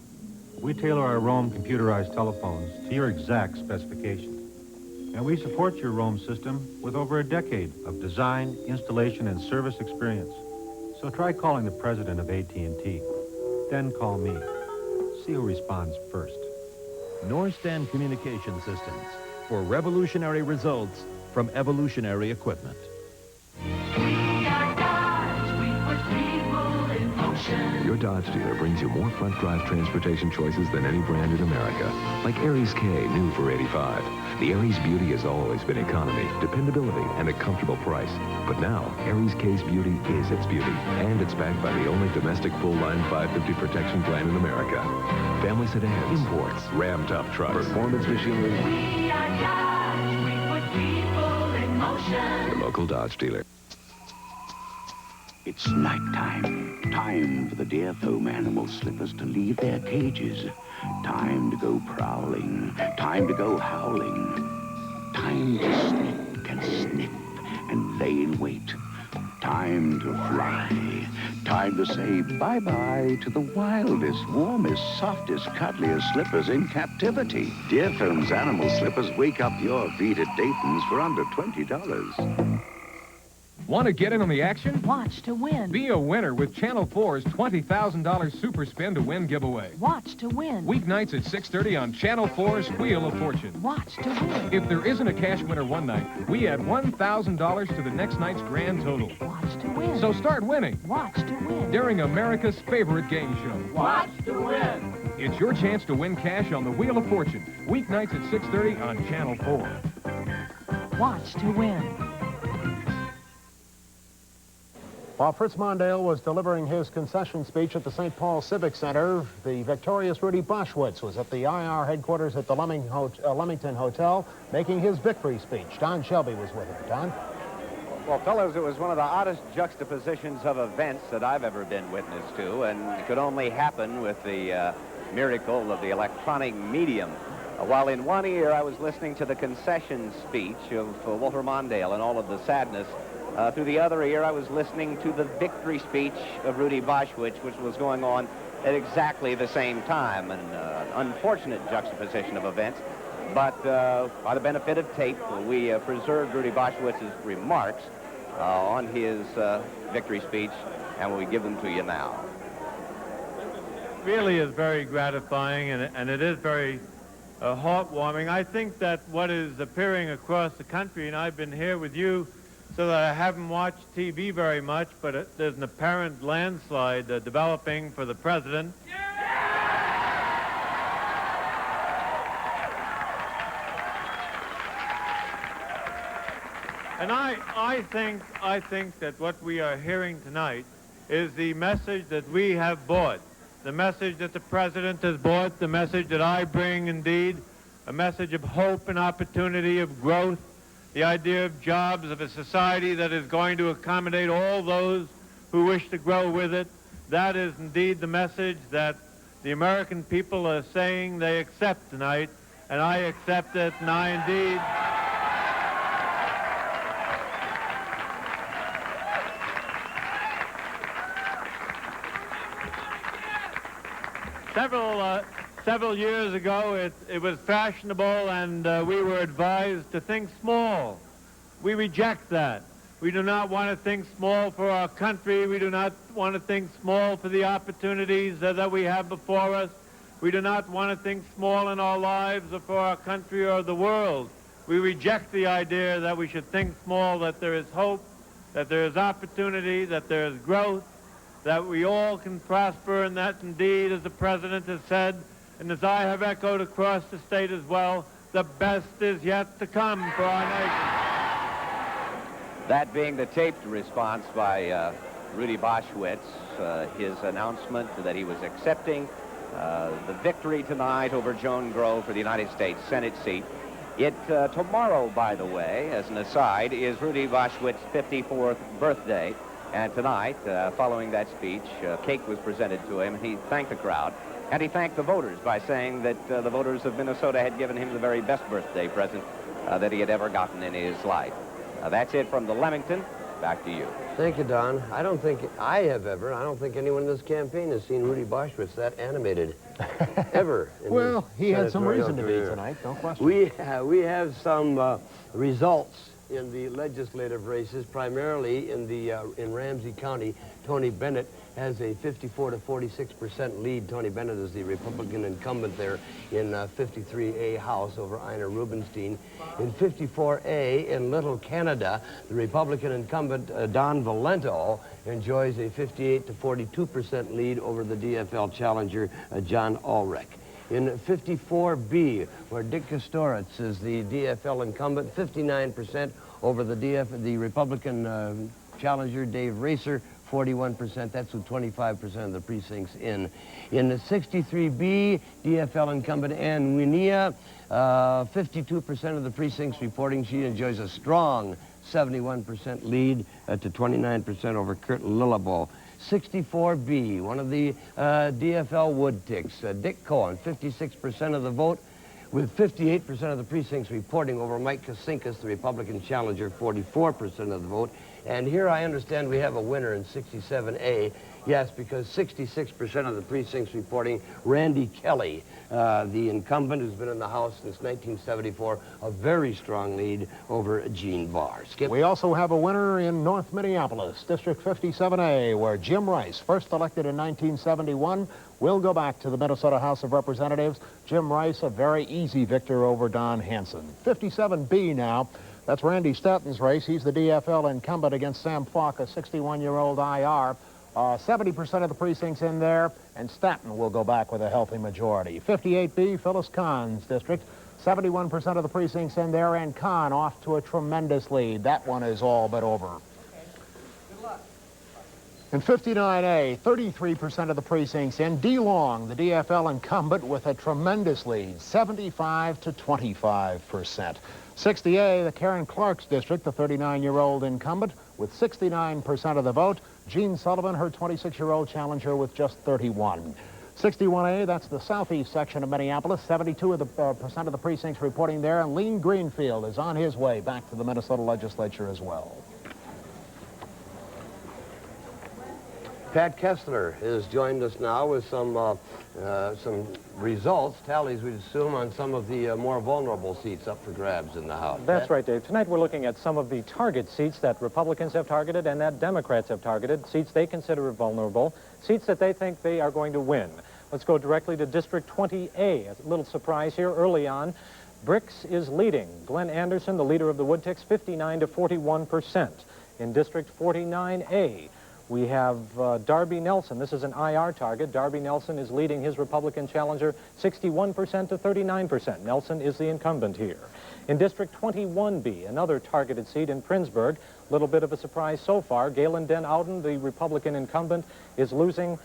We tailor our Roam computerized telephones to your exact specifications. And we support your Rome system with over a decade of design, installation, and service experience. So try calling the president of AT&T. Then call me. See who responds first. Norstand Communication Systems for revolutionary results from evolutionary equipment. Your Dodge dealer brings you more front drive transportation choices than any brand in America. Like Aries K, new for $85. The Aries Beauty has always been economy, dependability, and a comfortable price. But now, Aries K's beauty is its beauty. And it's backed by the only domestic full-line 550 protection plan in America. Family sedans, imports, Ram tough trucks, performance machinery. We are Dodge. We put people in motion. Your local Dodge dealer. It's nighttime. Time for the dear foam animal slippers to leave their cages. Time to go prowling. Time to go howling. Time to sneak and sniff and lay in wait. Time to fly. Time to say bye-bye to the wildest, warmest, softest, cuddliest slippers in captivity. Dear Foam's animal slippers wake up your feet at Dayton's for under $20. Want to get in on the action? Watch to win. Be a winner with Channel 4's $20,000 Super Spin to Win giveaway. Watch to win. Weeknights at 6:30 on Channel 4's Wheel of Fortune. Watch to win. If there isn't a cash winner one night, we add $1,000 to the next night's grand total. Watch to win. So start winning. Watch to win. During America's favorite game show. Watch to win. It's your chance to win cash on the Wheel of Fortune. Weeknights at 6:30 on Channel 4. Watch to win. While Fritz Mondale was delivering his concession speech at the St. Paul Civic Center, the victorious Rudy Boschwitz was at the IR headquarters at the Leamington Hotel making his victory speech. Don Shelby was with him. Don? Well, fellows, it was one of the oddest juxtapositions of events that I've ever been witness to, and it could only happen with the miracle of the electronic medium. While in one ear I was listening to the concession speech of Walter Mondale and all of the sadness, through the other ear, I was listening to the victory speech of Rudy Boschwitz, which was going on at exactly the same time. An unfortunate juxtaposition of events. But by the benefit of tape, we preserved Rudy Boschwitz's remarks on his victory speech, and we give them to you now. Really is very gratifying, and it is very heartwarming. I think that what is appearing across the country, and I've been here with you so that I haven't watched TV very much, but there's an apparent landslide developing for the president. And I think that what we are hearing tonight is the message that we have bought, the message that the president has bought, the message that I bring, indeed, a message of hope and opportunity, of growth, the idea of jobs, of a society that is going to accommodate all those who wish to grow with it. That is indeed the message that the American people are saying they accept tonight, and I accept it, and I indeed... Several years ago, it was fashionable, and we were advised to think small. We reject that. We do not want to think small for our country. We do not want to think small for the opportunities that we have before us. We do not want to think small in our lives or for our country or the world. We reject the idea that we should think small, that there is hope, that there is opportunity, that there is growth, that we all can prosper, and that indeed, as the president has said, and as I have echoed across the state as well, the best is yet to come for our nation. That being the taped response by Rudy Boschwitz, his announcement that he was accepting the victory tonight over Joan Grove for the United States Senate seat. Tomorrow, by the way, as an aside, is Rudy Boschwitz's 54th birthday. And tonight, following that speech, cake was presented to him, and he thanked the crowd. And he thanked the voters by saying that the voters of Minnesota had given him the very best birthday present that he had ever gotten in his life. That's it from the Leamington. back to you. Thank you, Don. I don't think anyone in this campaign has seen Rudy Boschwitz that animated, ever. Well, he had some senatorial reason to be career. tonight, no question. We have some results in the legislative races, primarily in Ramsey County. Tony Bennett has a 54 to 46% lead. Tony Bennett is the Republican incumbent there in 53A House over Ina Rubenstein. In 54A in Little Canada, the Republican incumbent Don Valento enjoys a 58 to 42% lead over the DFL challenger John Ulrich. In 54B, where Dick Kostoritz is the DFL incumbent, 59% over the Republican challenger Dave Racer, 41%. That's with 25% of the precincts in. In the 63B, DFL incumbent Ann Winia, 52% of the precincts reporting. She enjoys a strong 71% lead to 29% over Kurt Lillebo. 64B, one of the DFL wood ticks, Dick Cohen, 56% of the vote, with 58% of the precincts reporting over Mike Kasinkas, the Republican challenger, 44% of the vote. And here I understand we have a winner in 67A. Yes, because 66% of the precincts reporting Randy Kelly, the incumbent who's been in the House since 1974, a very strong lead over Gene Barr. Skip. We also have a winner in North Minneapolis, District 57A, where Jim Rice, first elected in 1971, will go back to the Minnesota House of Representatives. Jim Rice, a very easy victor over Don Hanson. 57B now. That's Randy Statton's race. He's the DFL incumbent against Sam Falk, a 61-year-old IR. 70% of the precincts in there, and Statton will go back with a healthy majority. 58B, Phyllis Kahn's district. 71% of the precincts in there, and Kahn off to a tremendous lead. That one is all but over. In 59A, 33% of the precincts in. DeLong, the DFL incumbent, with a tremendous lead, 75 to 25%. 60A, the Karen Clark's district, the 39-year-old incumbent, with 69% of the vote. Jean Sullivan, her 26-year-old challenger, with just 31. 61A, that's the southeast section of Minneapolis, 72% of the precincts reporting there, and Lean Greenfield is on his way back to the Minnesota legislature as well. Pat Kessler has joined us now with some results, tallies, we'd assume, on some of the more vulnerable seats up for grabs in the House. That's right, Dave. Tonight we're looking at some of the target seats that Republicans have targeted and that Democrats have targeted, seats they consider vulnerable, seats that they think they are going to win. Let's go directly to District 20A. A little surprise here early on. Bricks is leading. Glenn Anderson, the leader of the Woodticks, 59 to 41%. In District 49A, we have Darby Nelson. This is an IR target. Darby Nelson is leading his Republican challenger 61% to 39%. Nelson is the incumbent here. In District 21B, another targeted seat in Princeburg, a little bit of a surprise so far. Galen Den Ouden, the Republican incumbent, is losing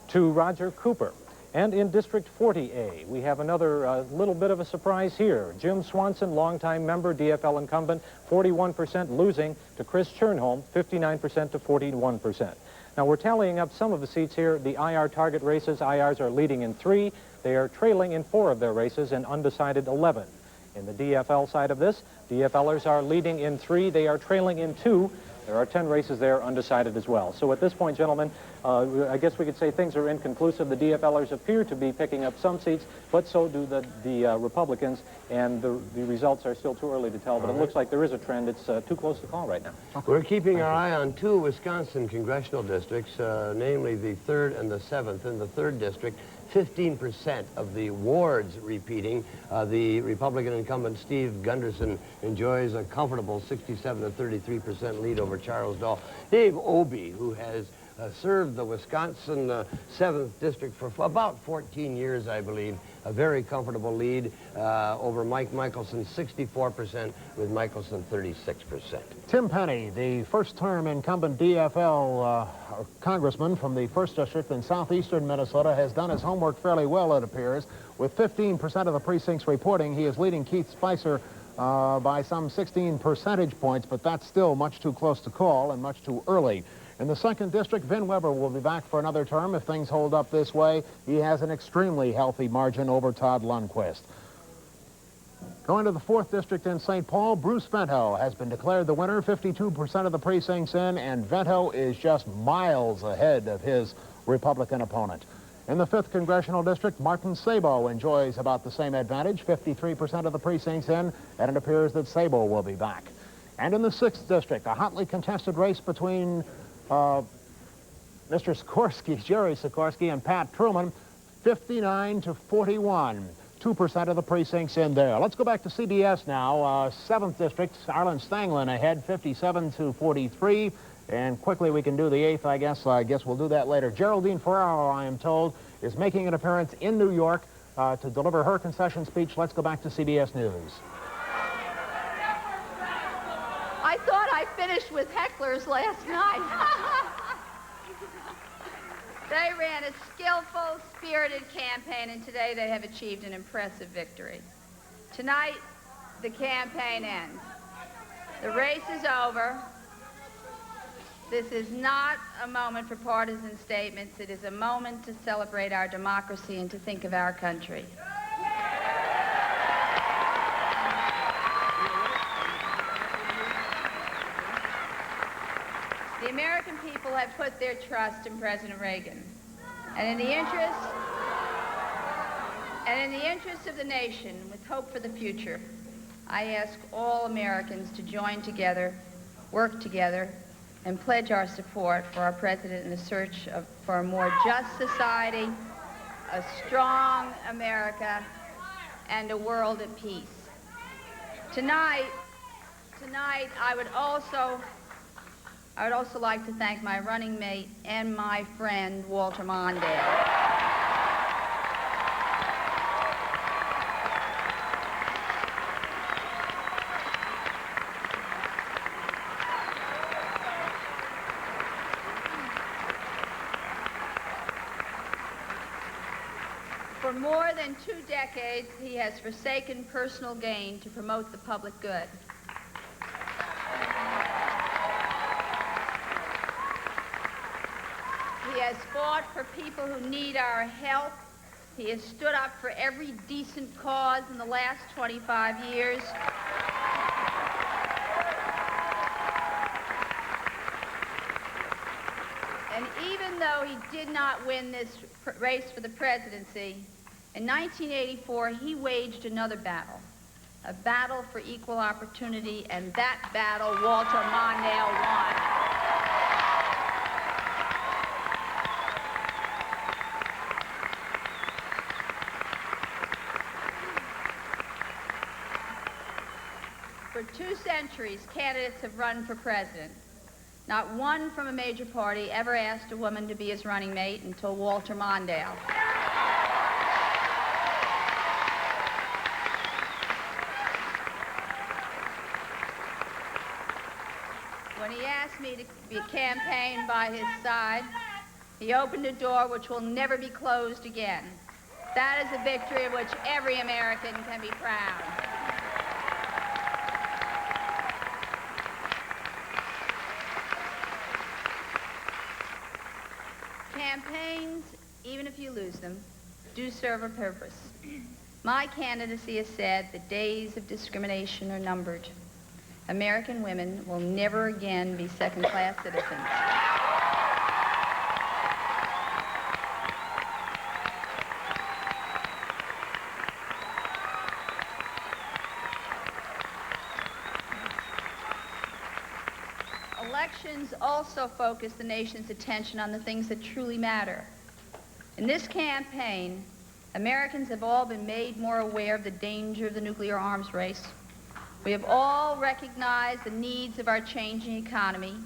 to Roger Cooper. And in District 40A, we have another little bit of a surprise here. Jim Swanson, longtime member, DFL incumbent, 41%, losing to Chris Chernholm, 59% to 41%. Now, we're tallying up some of the seats here. The IR target races, IRs are leading in 3. They are trailing in 4 of their races and undecided 11. In the DFL side of this, DFLers are leading in 3. They are trailing in 2. There are 10 races there undecided as well. So at this point, gentlemen, I guess we could say things are inconclusive. The DFLers appear to be picking up some seats, but so do the Republicans, and the results are still too early to tell, but it looks like there is a trend. It's too close to call right now. We're keeping our eye on 2 Wisconsin congressional districts, namely the 3rd and the 7th. In the 3rd district, 15% of the wards repeating. The Republican incumbent Steve Gunderson enjoys a comfortable 67 to 33% lead over Charles Dahl. Dave Obey, who has served the Wisconsin 7th district for about 14 years, I believe, a very comfortable lead over Mike Michelson, 64%, with Michelson 36%. Tim Penny, the first-term incumbent DFL congressman from the 1st District in southeastern Minnesota, has done his homework fairly well, it appears. With 15% of the precincts reporting, he is leading Keith Spicer by some 16 percentage points, but that's still much too close to call and much too early. In the 2nd District, Vin Weber will be back for another term if things hold up this way. He has an extremely healthy margin over Todd Lundquist. Going to the 4th District in St. Paul, Bruce Vento has been declared the winner, 52% of the precincts in, and Vento is just miles ahead of his Republican opponent. In the 5th Congressional District, Martin Sabo enjoys about the same advantage, 53% of the precincts in, and it appears that Sabo will be back. And in the 6th District, a hotly contested race between Mr. Sikorsky, Jerry Sikorsky, and Pat Truman, 59 to 41. 2% of the precincts in there. Let's go back to CBS now. 7th District, Arlen Stanglin ahead, 57 to 43. And quickly we can do the 8th, I guess. I guess we'll do that later. Geraldine Ferraro, I am told, is making an appearance in New York to deliver her concession speech. Let's go back to CBS News. I thought I finished with hecklers last night. They ran a skillful, spirited campaign, and today they have achieved an impressive victory. Tonight, the campaign ends. The race is over. This is not a moment for partisan statements. It is a moment to celebrate our democracy and to think of our country. The American people have put their trust in President Reagan. And in the interest of the nation, with hope for the future, I ask all Americans to join together, work together, and pledge our support for our president in the search for a more just society, a strong America, and a world at peace. Tonight, I would also like to thank my running mate and my friend, Walter Mondale. For more than 2 decades, he has forsaken personal gain to promote the public good. He has fought for people who need our help. He has stood up for every decent cause in the last 25 years. And even though he did not win this race for the presidency, in 1984 he waged another battle, a battle for equal opportunity, and that battle Walter Mondale won. For 2 centuries, candidates have run for president. Not one from a major party ever asked a woman to be his running mate until Walter Mondale. When he asked me to be campaign by his side, he opened a door which will never be closed again. That is a victory of which every American can be proud. Campaigns, even if you lose them, do serve a purpose. My candidacy has said the days of discrimination are numbered. American women will never again be second-class citizens. Elections also focus the nation's attention on the things that truly matter. In this campaign, Americans have all been made more aware of the danger of the nuclear arms race. We have all recognized the needs of our changing economy.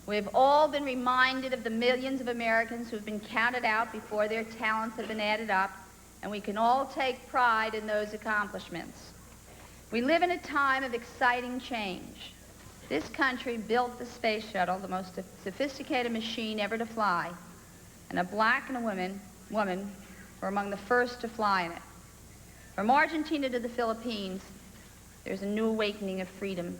We have all been reminded of the millions of Americans who have been counted out before their talents have been added up, and we can all take pride in those accomplishments. We live in a time of exciting change. This country built the space shuttle, the most sophisticated machine ever to fly, and a black and a woman were among the first to fly in it. From Argentina to the Philippines, there's a new awakening of freedom.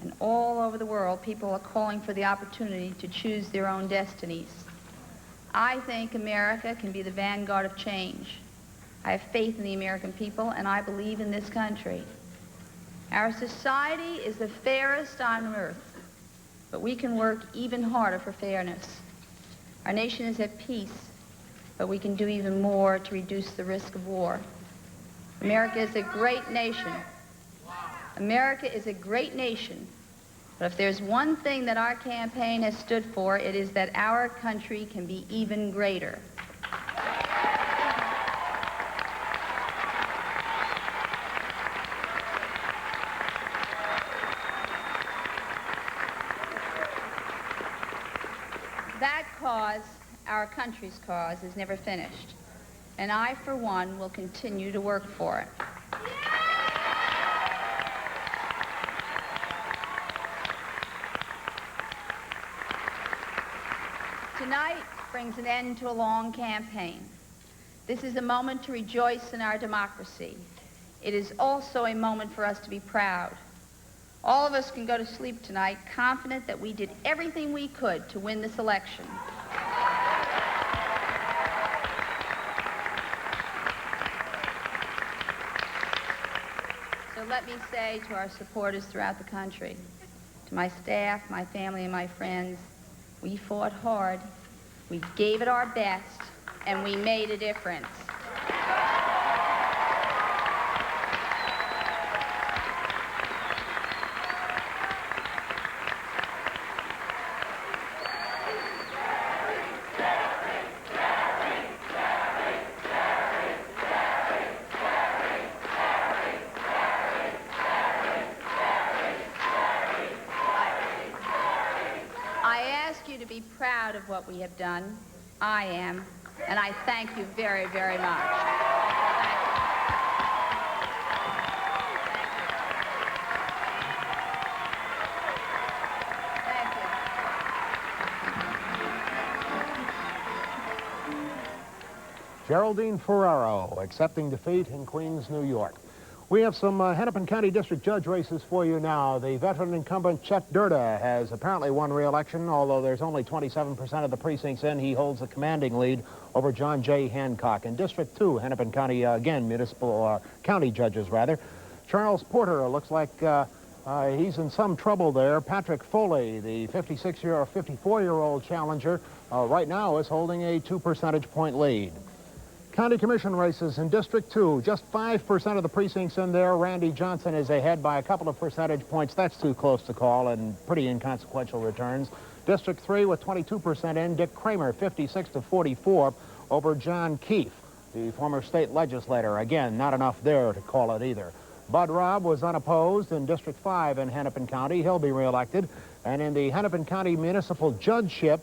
And all over the world, people are calling for the opportunity to choose their own destinies. I think America can be the vanguard of change. I have faith in the American people, and I believe in this country. Our society is the fairest on earth, but we can work even harder for fairness. Our nation is at peace, but we can do even more to reduce the risk of war. America is a great nation. America is a great nation. But if there's one thing that our campaign has stood for, it is that our country can be even greater. That cause, our country's cause, is never finished. And I, for one, will continue to work for it. Tonight brings an end to a long campaign. This is a moment to rejoice in our democracy. It is also a moment for us to be proud. All of us can go to sleep tonight confident that we did everything we could to win this election. So let me say to our supporters throughout the country, to my staff, my family, and my friends, we fought hard, we gave it our best, and we made a difference. To be proud of what we have done. I am, and I thank you very, very much. Geraldine Ferraro accepting defeat in Queens, New York. We have some Hennepin County District Judge races for you now. The veteran incumbent Chet Durda has apparently won re-election, although there's only 27% of the precincts in. He holds a commanding lead over John J. Hancock. In District 2, Hennepin County, again, county judges, rather. Charles Porter looks like he's in some trouble there. Patrick Foley, the 54-year-old challenger, right now is holding a 2 percentage point lead. County Commission races in District 2, just 5% of the precincts in there. Randy Johnson is ahead by a couple of percentage points. That's too close to call and pretty inconsequential returns. District 3 with 22% in, Dick Kramer 56-44 over John Keefe, the former state legislator. Again, not enough there to call it either. Bud Robb was unopposed in District 5 in Hennepin County. He'll be reelected. And in the Hennepin County Municipal Judgeship,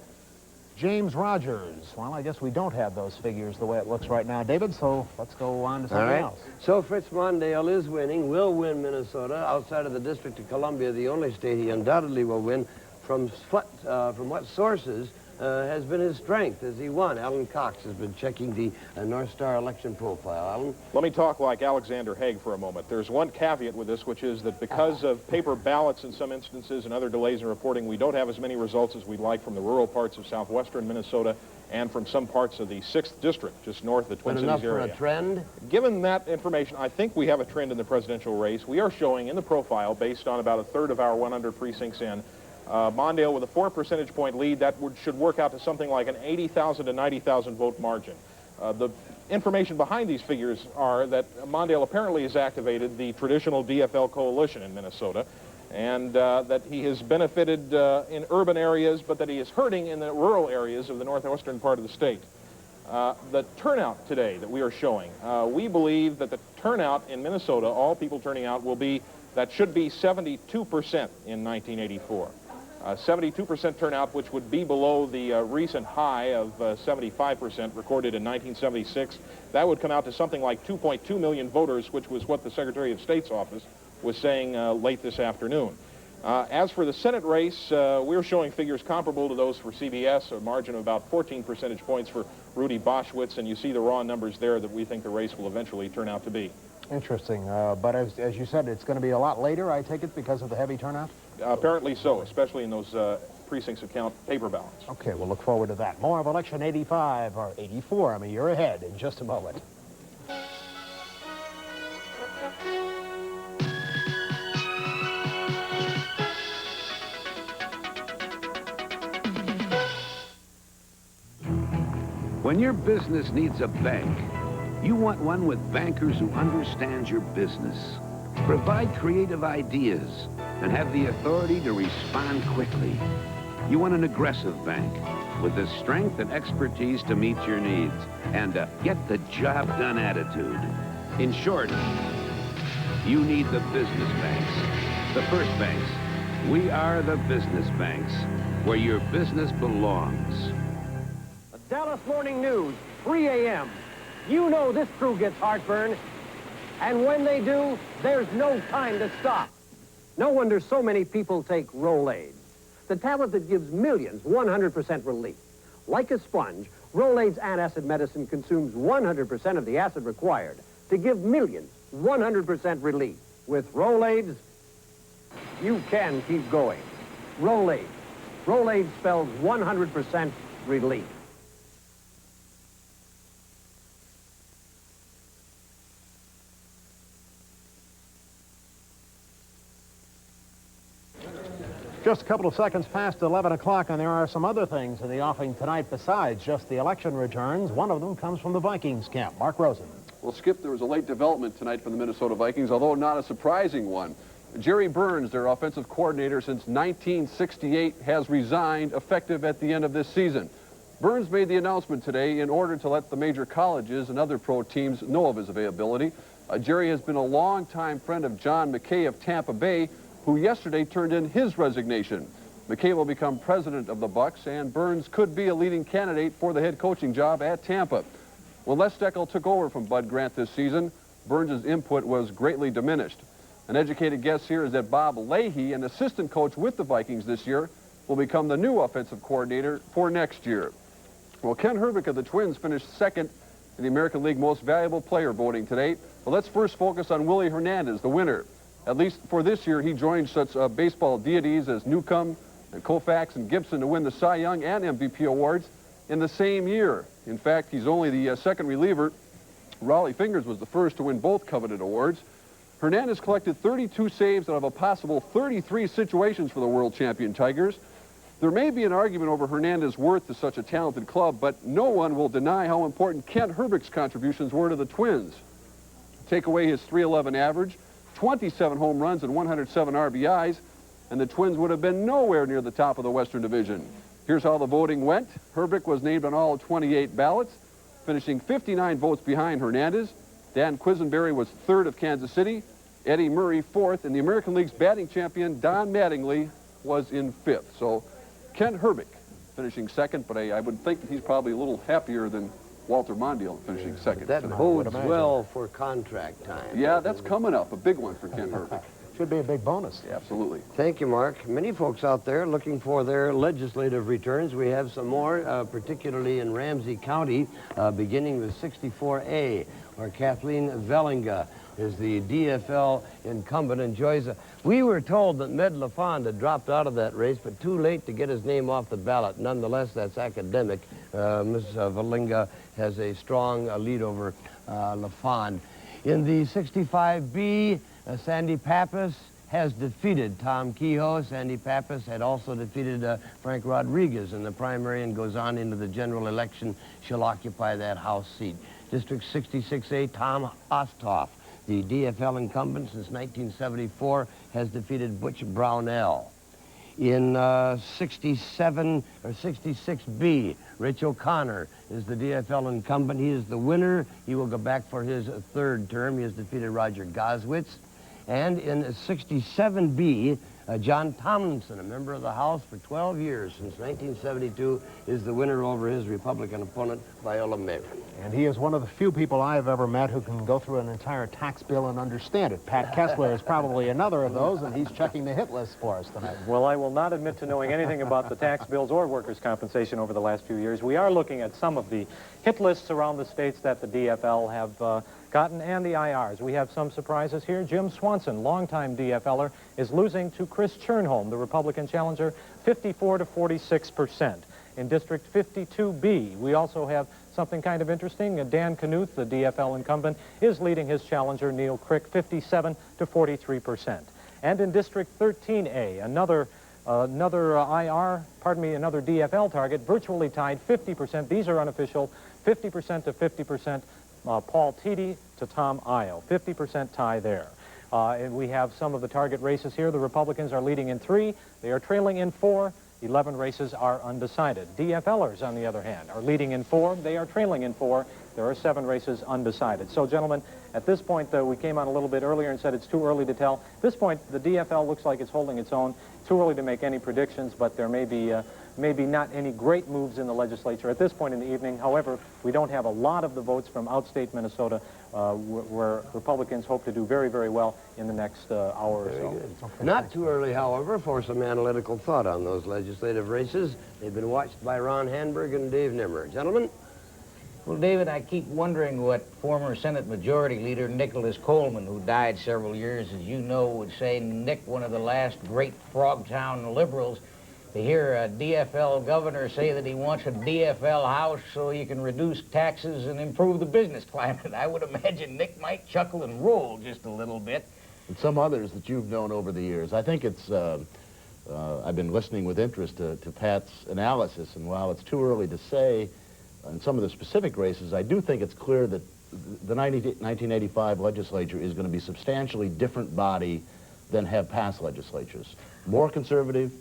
James Rogers. Well, I guess we don't have those figures the way it looks right now, David, so let's go on to something else. So Fritz Mondale is winning, will win Minnesota. Outside of the District of Columbia, the only state he undoubtedly will win. From what sources has been his strength as he won? Alan Cox has been checking the North Star election profile. Alan? Let me talk like Alexander Haig for a moment. There's one caveat with this, which is that because of paper ballots in some instances and other delays in reporting, we don't have as many results as we'd like from the rural parts of southwestern Minnesota and from some parts of the 6th District, just north of the Twin Cities area. But enough for a trend? Given that information, I think we have a trend in the presidential race. We are showing in the profile, based on about a third of our 100 precincts in, Mondale with a 4 percentage point lead. That should work out to something like an 80,000 to 90,000 vote margin. The information behind these figures are that Mondale apparently has activated the traditional DFL coalition in Minnesota, and that he has benefited in urban areas, but that he is hurting in the rural areas of the northwestern part of the state. The turnout today that we are showing, we believe that the turnout in Minnesota, all people turning out, should be 72% in 1984. 72% turnout, which would be below the recent high of 75% recorded in 1976. That would come out to something like 2.2 million voters, which was what the Secretary of State's office was saying late this afternoon. As for the Senate race, we're showing figures comparable to those for CBS, a margin of about 14 percentage points for Rudy Boschwitz, and you see the raw numbers there that we think the race will eventually turn out to be. Interesting. But as you said, it's going to be a lot later, I take it, because of the heavy turnout? Apparently so, especially in those precincts that count paper ballots. Okay, we'll look forward to that. More of Election 85, or 84, I'm a year ahead in just a moment. When your business needs a bank, you want one with bankers who understand your business, provide creative ideas, and have the authority to respond quickly. You want an aggressive bank with the strength and expertise to meet your needs and a get-the-job-done attitude. In short, you need the business banks, the first banks. We are the business banks, where your business belongs. The Dallas Morning News, 3 a.m. You know this crew gets heartburn. And when they do, there's no time to stop. No wonder so many people take Rolaids, the tablet that gives millions 100% relief. Like a sponge, Rolaids antacid medicine consumes 100% of the acid required to give millions 100% relief. With Rolaids, you can keep going. Rolaids. Rolaids spells 100% relief. Just a couple of seconds past 11 o'clock, and there are some other things in the offing tonight besides just the election returns. One of them comes from the Vikings camp. Mark Rosen. Well, Skip, there was a late development tonight from the Minnesota Vikings, although not a surprising one. Jerry Burns, their offensive coordinator since 1968, has resigned effective at the end of this season. Burns made the announcement today in order to let the major colleges and other pro teams know of his availability. Jerry has been a longtime friend of John McKay of Tampa Bay, who yesterday turned in his resignation. McKay will become president of the Bucs, and Burns could be a leading candidate for the head coaching job at Tampa. When Les Steckel took over from Bud Grant this season, Burns' input was greatly diminished. An educated guess here is that Bob Leahy, an assistant coach with the Vikings this year, will become the new offensive coordinator for next year. Well, Ken Herbeck of the Twins finished second in the American League Most Valuable Player voting today. But let's first focus on Willie Hernandez, the winner. At least for this year, he joined such baseball deities as Newcomb and Koufax and Gibson to win the Cy Young and MVP awards in the same year. In fact, he's only the second reliever. Raleigh Fingers was the first to win both coveted awards. Hernandez collected 32 saves out of a possible 33 situations for the world champion Tigers. There may be an argument over Hernandez's worth to such a talented club, but no one will deny how important Kent Herbeck's contributions were to the Twins. Take away his .311 average, 27 home runs and 107 RBIs, and the Twins would have been nowhere near the top of the Western Division. Here's how the voting went. Herbeck was named on all 28 ballots, finishing 59 votes behind Hernandez. Dan Quisenberry was third of Kansas City, Eddie Murray fourth, and the American League's batting champion, Don Mattingly, was in fifth. So Kent Herbeck finishing second, but I would think that he's probably a little happier than Walter Mondale finishing second. That bodes well for contract time. Yeah, that's coming up, a big one for Ken Herbeck. Should be a big bonus. Yeah, absolutely. Thank you, Mark. Many folks out there looking for their legislative returns. We have some more, particularly in Ramsey County, beginning with 64A, where Kathleen Vellinga is the DFL incumbent, enjoys a... We were told that Med LaFond had dropped out of that race, but too late to get his name off the ballot. Nonetheless, that's academic. Ms. Vellinga has a strong lead over LaFond. In the 65B, Sandy Pappas has defeated Tom Kehoe. Sandy Pappas had also defeated Frank Rodriguez in the primary and goes on into the general election. She'll occupy that House seat. District 66A, Tom Osthoff, the DFL incumbent since 1974, has defeated Butch Brownell. In 67 or 66B, Rich O'Connor is the DFL incumbent. He is the winner. He will go back for his third term. He has defeated Roger Goswitz. And in 67B, John Tomlinson, a member of the House for 12 years, since 1972, is the winner over his Republican opponent, Viola Marin. And he is one of the few people I've ever met who can go through an entire tax bill and understand it. Pat Kessler is probably another of those, and he's checking the hit list for us tonight. Well, I will not admit to knowing anything about the tax bills or workers' compensation over the last few years. We are looking at some of the hit lists around the states that the DFL have gotten, and the IRs. We have some surprises here. Jim Swanson, longtime DFLer, is losing to Chris Chernholm, the Republican challenger, 54 to 46%. In District 52B, we also have something kind of interesting. Dan Knuth, the DFL incumbent, is leading his challenger, Neil Crick, 57 to 43%. And in District 13A, another Another another DFL target, virtually tied, 50%. These are unofficial, 50% to 50%. Paul Teedy to Tom Io, 50% tie there. And we have some of the target races here. The Republicans are leading in 3. They are trailing in 4. 11 races are undecided. DFLers, on the other hand, are leading in 4. They are trailing in 4. There are 7 races undecided. So, gentlemen, at this point, we came on a little bit earlier and said it's too early to tell. At this point, the DFL looks like it's holding its own. Too early to make any predictions, but there may be maybe not any great moves in the legislature at this point in the evening. However, we don't have a lot of the votes from outstate Minnesota, where Republicans hope to do very, very well in the next hour or so. Not too early, however, for some analytical thought on those legislative races. They've been watched by Ron Handberg and Dave Nimmer. Gentlemen? Well, David, I keep wondering what former Senate Majority Leader Nicholas Coleman, who died several years, as you know, would say. Nick, one of the last great Frogtown liberals, to hear a DFL governor say that he wants a DFL house so you can reduce taxes and improve the business climate. I would imagine Nick might chuckle and roll just a little bit. And some others that you've known over the years. I think it's, I've been listening with interest to Pat's analysis, and while it's too early to say on some of the specific races, I do think it's clear that the 1985 legislature is going to be a substantially different body than have past legislatures. More conservative,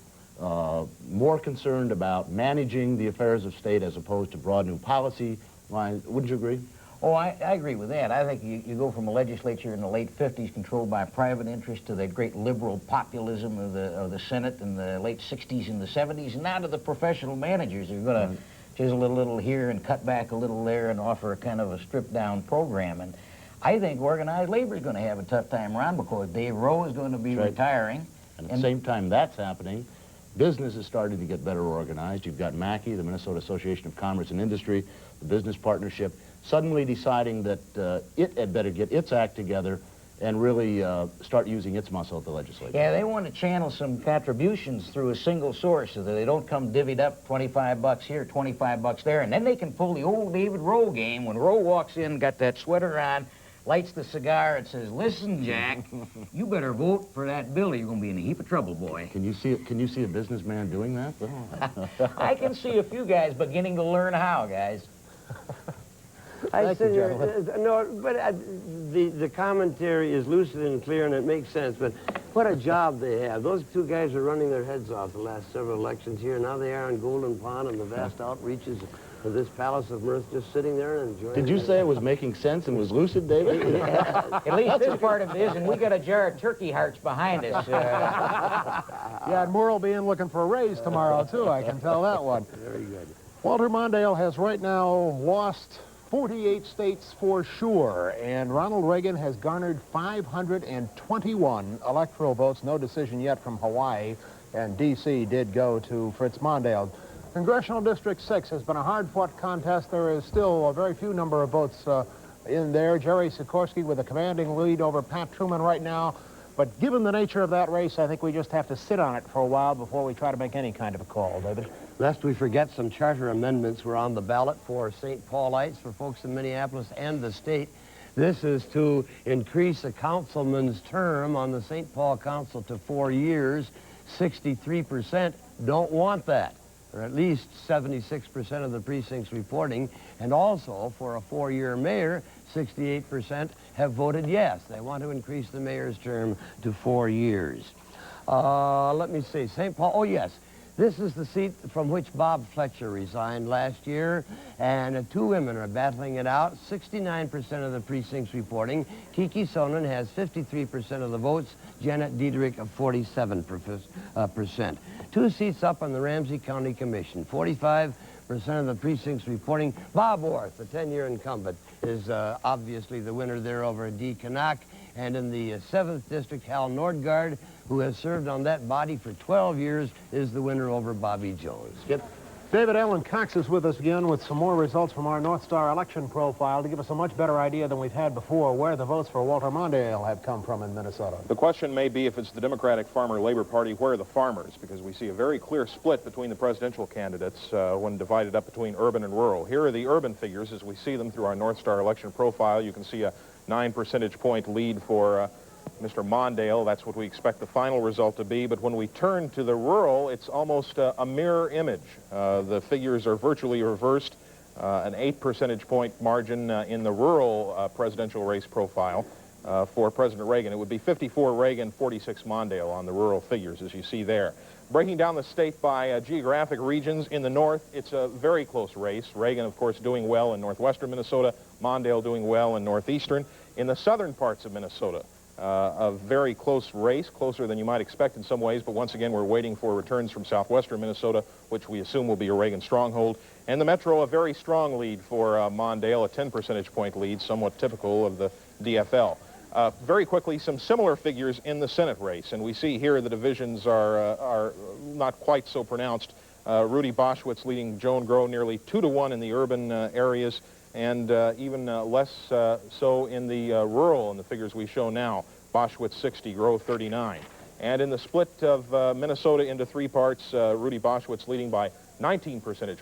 more concerned about managing the affairs of state as opposed to broad new policy lines. Wouldn't you agree? Oh, I agree with that. I think you go from a legislature in the late 50s controlled by private interest to the great liberal populism of the Senate in the late 60s and the 70s, and now to the professional managers who are going to chisel a little here and cut back a little there and offer a kind of a stripped-down program. And I think organized labor is going to have a tough time around because Dave Rowe is going to be retiring. And at the same time that's happening, business is starting to get better organized. You've got Mackey, the Minnesota Association of Commerce and Industry, the business partnership, suddenly deciding that it had better get its act together and really start using its muscle at the legislature. Yeah, they want to channel some contributions through a single source so that they don't come divvied up 25 bucks here, 25 bucks there, and then they can pull the old David Rowe game when Rowe walks in, got that sweater on, lights the cigar and says, "Listen, Jack, you better vote for that bill or you're going to be in a heap of trouble, boy." Can you see a businessman doing that? I can see a few guys beginning to learn how, guys. I said, no, but the commentary is lucid and clear, and it makes sense. But what a job they have. Those two guys are running their heads off the last several elections here. Now they are in Golden Pond and the vast outreaches of this Palace of Mirth, just sitting there and enjoying. Did you say it was making sense and was lucid, David? At least this part of it is, and we got a jar of turkey hearts behind us. Yeah, and Moore will be in looking for a raise tomorrow, too. I can tell that one. Very good. Walter Mondale has right now lost 48 states for sure, and Ronald Reagan has garnered 521 electoral votes. No decision yet from Hawaii, and D.C. did go to Fritz Mondale. Congressional District 6 has been a hard-fought contest. There is still a very few number of votes in there. Jerry Sikorsky with a commanding lead over Pat Truman right now. But given the nature of that race, I think we just have to sit on it for a while before we try to make any kind of a call, David. Lest we forget, some charter amendments were on the ballot for St. Paulites, for folks in Minneapolis and the state. This is to increase a councilman's term on the St. Paul Council to 4 years. 63% don't want that, or at least 76% of the precincts reporting. And also, for a 4-year mayor, 68% have voted yes. They want to increase the mayor's term to 4 years. Let me see, St. Paul, oh yes. This is the seat from which Bob Fletcher resigned last year, and 2 women are battling it out. 69% of the precincts reporting. Kiki Sonnen has 53% of the votes. Janet Diederich of 47%. 2 seats up on the Ramsey County Commission. 45% of the precincts reporting. Bob Orth, the 10-year incumbent, is obviously the winner there over D. Canuck. And in the 7th District, Hal Nordgaard, who has served on that body for 12 years, is the winner over Bobby Jones. David Allen Cox is with us again with some more results from our North Star election profile to give us a much better idea than we've had before where the votes for Walter Mondale have come from in Minnesota. The question may be, if it's the Democratic Farmer-Labor Party, where are the farmers? Because we see a very clear split between the presidential candidates when divided up between urban and rural. Here are the urban figures as we see them through our North Star election profile. You can see a 9 percentage point lead for Mr. Mondale. That's what we expect the final result to be. But when we turn to the rural, it's almost a mirror image. The figures are virtually reversed. An 8 percentage point margin in the rural presidential race profile for President Reagan. It would be 54 Reagan, 46 Mondale on the rural figures, as you see there. Breaking down the state by geographic regions, in the north, it's a very close race. Reagan, of course, doing well in northwestern Minnesota, Mondale doing well in northeastern. In the southern parts of Minnesota, a very close race, closer than you might expect in some ways, but once again, we're waiting for returns from southwestern Minnesota, which we assume will be a Reagan stronghold. And the Metro, a very strong lead for Mondale, a 10 percentage point lead, somewhat typical of the DFL. Very quickly, some similar figures in the Senate race, and we see here the divisions are not quite so pronounced. Rudy Boschwitz leading Joan Grow nearly 2-to-1 in the urban areas, and even less so in the rural, in the figures we show now. Boschwitz 60, Grow 39. And in the split of Minnesota into three parts, Rudy Boschwitz leading by 19 percentage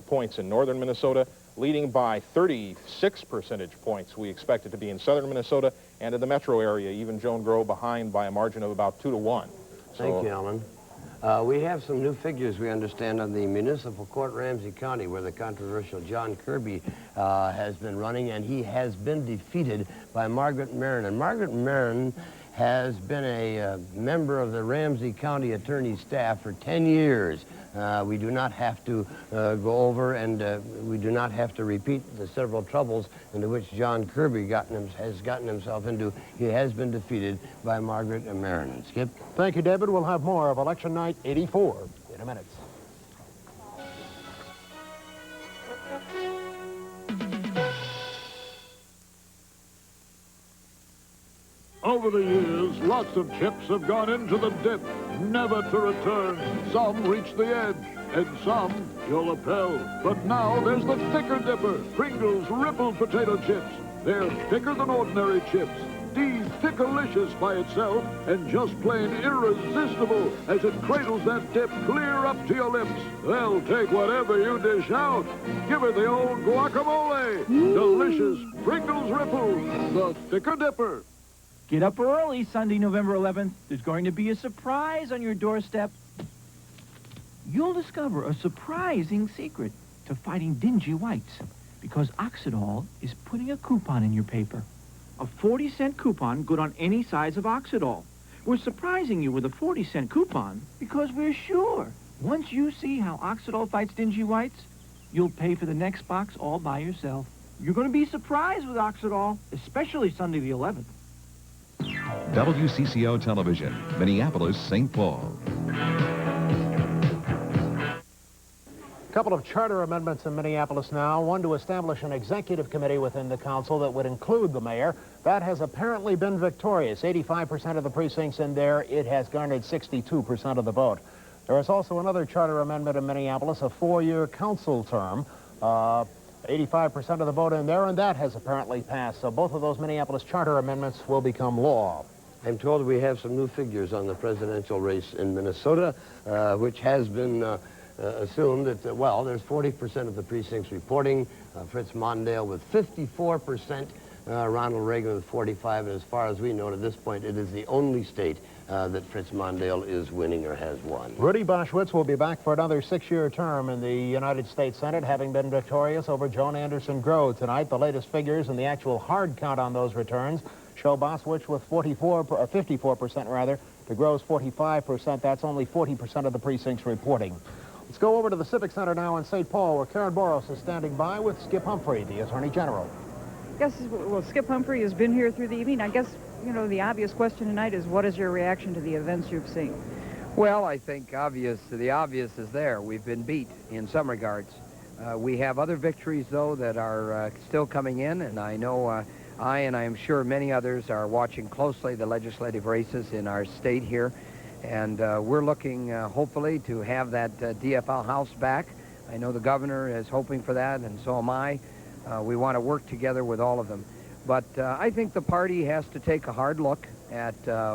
points in northern Minnesota, leading by 36 percentage points we expect it to be in southern Minnesota, and in the metro area, even Joan Grow behind by a margin of about 2-to-1. Thank you, Alan. We have some new figures, we understand, on the municipal court, Ramsey County, where the controversial John Kirby has been running, and he has been defeated by Margaret Marin. And Margaret Marin has been a member of the Ramsey County Attorney's staff for 10 years. We do not have to go over, and we do not have to repeat the several troubles into which John Kirby has gotten himself into. He has been defeated by Margaret Marin. Skip? Thank you, David. We'll have more of Election Night 84 in a minute. Over the years, lots of chips have gone into the dip, never to return. Some reach the edge, and some you'll lapel. But now there's the thicker dipper, Pringles Rippled Potato Chips. They're thicker than ordinary chips. Thick-alicious by itself, and just plain irresistible as it cradles that dip clear up to your lips. They'll take whatever you dish out. Give it the old guacamole. Delicious Pringles Rippled, the thicker dipper. Get up early Sunday, November 11th. There's going to be a surprise on your doorstep. You'll discover a surprising secret to fighting dingy whites, because Oxidol is putting a coupon in your paper. A 40-cent coupon good on any size of Oxidol. We're surprising you with a 40-cent coupon because we're sure once you see how Oxidol fights dingy whites, you'll pay for the next box all by yourself. You're going to be surprised with Oxidol, especially Sunday the 11th. WCCO Television, Minneapolis, St. Paul. A couple of charter amendments in Minneapolis now. One to establish an executive committee within the council that would include the mayor. That has apparently been victorious. 85% of the precincts in there. It has garnered 62% of the vote. There is also another charter amendment in Minneapolis, a 4-year council term. 85% of the vote in there, and that has apparently passed. So both of those Minneapolis charter amendments will become law. I'm told we have some new figures on the presidential race in Minnesota, which has been assumed that, well, there's 40% of the precincts reporting. Fritz Mondale with 54%, Ronald Reagan with 45%, and as far as we know to this point, it is the only state that Fritz Mondale is winning or has won. Rudy Boschwitz will be back for another 6-year term in the United States Senate, having been victorious over Joan Anderson Grow tonight. The latest figures and the actual hard count on those returns show Boschwitz with 54% rather, to Grow's 45%. That's only 40% of the precincts reporting. Let's go over to the Civic Center now in St. Paul, where Karen Boros is standing by with Skip Humphrey, the Attorney General. Yes, well, Skip Humphrey has been here through the evening. I guess, you know, the obvious question tonight is, what is your reaction to the events you've seen? Well, I think the obvious is there. We've been beat in some regards. We have other victories, though, that are still coming in, and I know I and I am sure many others are watching closely the legislative races in our state here, and we're looking, hopefully, to have that DFL House back. I know the governor is hoping for that, and so am I. We want to work together with all of them. But I think the party has to take a hard look at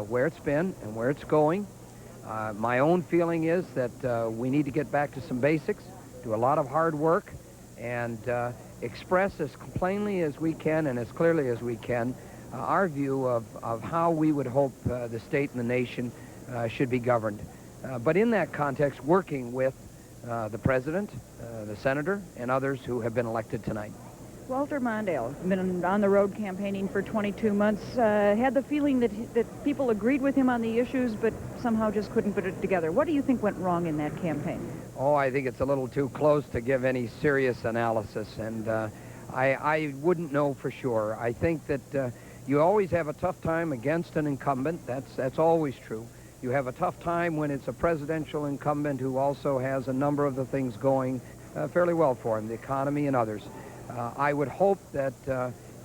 where it's been and where it's going. My own feeling is that we need to get back to some basics, do a lot of hard work, and express as plainly as we can and as clearly as we can our view of how we would hope the state and the nation should be governed. But in that context, working with the president, the senator, and others who have been elected tonight. Walter Mondale, been on the road campaigning for 22 months, had the feeling that people agreed with him on the issues, but somehow just couldn't put it together. What do you think went wrong in that campaign? Oh, I think it's a little too close to give any serious analysis, and I wouldn't know for sure. I think that you always have a tough time against an incumbent. That's always true. You have a tough time when it's a presidential incumbent who also has a number of the things going fairly well for him, the economy and others. I would hope that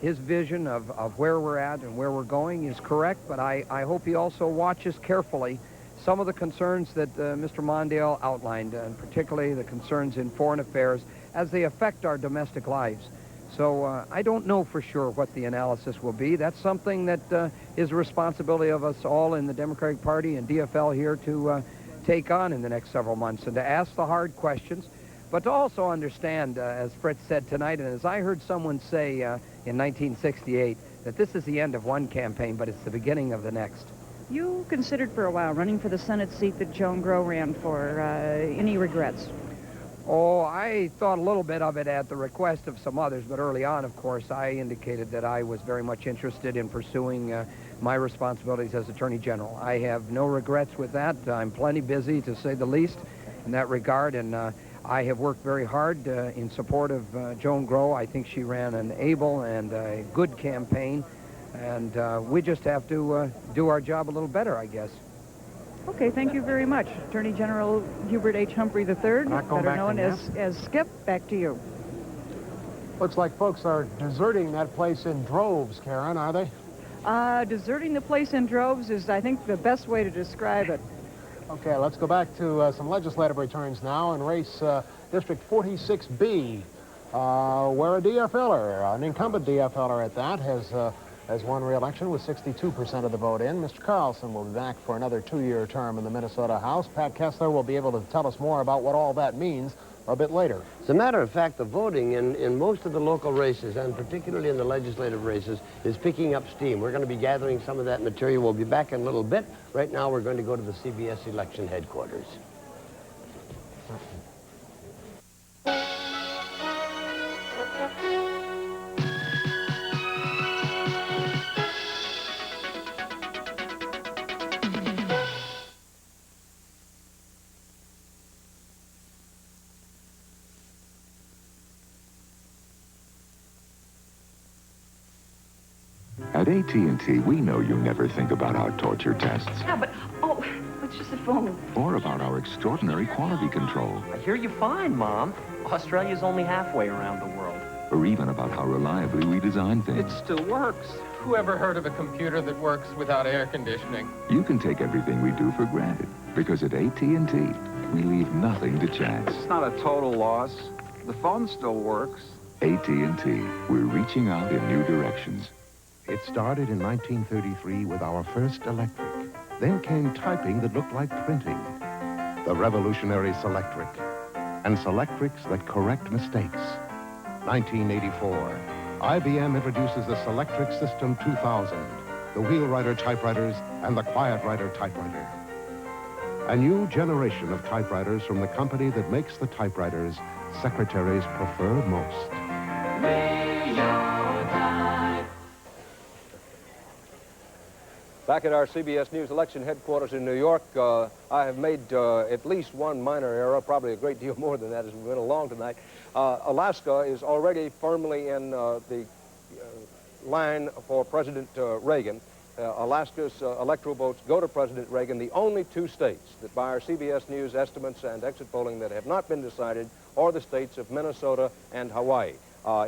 his vision of where we're at and where we're going is correct, but I hope he also watches carefully some of the concerns that Mr. Mondale outlined, and particularly the concerns in foreign affairs as they affect our domestic lives. So I don't know for sure what the analysis will be. That's something that is a responsibility of us all in the Democratic Party and DFL here to take on in the next several months and to ask the hard questions, but to also understand, as Fritz said tonight, and as I heard someone say in 1968, that this is the end of one campaign, but it's the beginning of the next. You considered for a while running for the Senate seat that Joan Grow ran for. Any regrets? Oh, I thought a little bit of it at the request of some others, but early on, of course, I indicated that I was very much interested in pursuing my responsibilities as Attorney General. I have no regrets with that. I'm plenty busy, to say the least, in that regard, and I have worked very hard in support of Joan Grow. I think she ran an able and a good campaign, and we just have to do our job a little better, I guess. Okay, thank you very much. Attorney General Hubert H. Humphrey III, better known as Skip, back to you. Looks like folks are deserting that place in droves, Karen, are they? Deserting the place in droves is, I think, the best way to describe it. Okay, let's go back to some legislative returns now and race District 46B, where a DFLer, an incumbent DFLer at that, has won re-election with 62% of the vote in. Mr. Carlson will be back for another 2-year term in the Minnesota House. Pat Kessler will be able to tell us more about what all that means a bit later. As a matter of fact, the voting in most of the local races, and particularly in the legislative races, is picking up steam. We're going to be gathering some of that material. We'll be back in a little bit. Right now, we're going to go to the CBS election headquarters. At AT&T, we know you never think about our torture tests. Yeah, but, it's just a phone. Or about our extraordinary quality control. I hear you fine, Mom. Australia's only halfway around the world. Or even about how reliably we design things. It still works. Who ever heard of a computer that works without air conditioning? You can take everything we do for granted. Because at AT&T, we leave nothing to chance. It's not a total loss. The phone still works. AT&T, we're reaching out in new directions. It started in 1933 with our first electric. Then came typing that looked like printing. The revolutionary Selectric. And Selectrics that correct mistakes. 1984, IBM introduces the Selectric System 2000, the Wheelwriter typewriters and the Quietwriter typewriter. A new generation of typewriters from the company that makes the typewriters secretaries prefer most. Back at our CBS News election headquarters in New York, I have made at least one minor error, probably a great deal more than that as we went along tonight. Alaska is already firmly in the line for President Reagan. Alaska's electoral votes go to President Reagan. The only two states that by our CBS News estimates and exit polling that have not been decided are the states of Minnesota and Hawaii.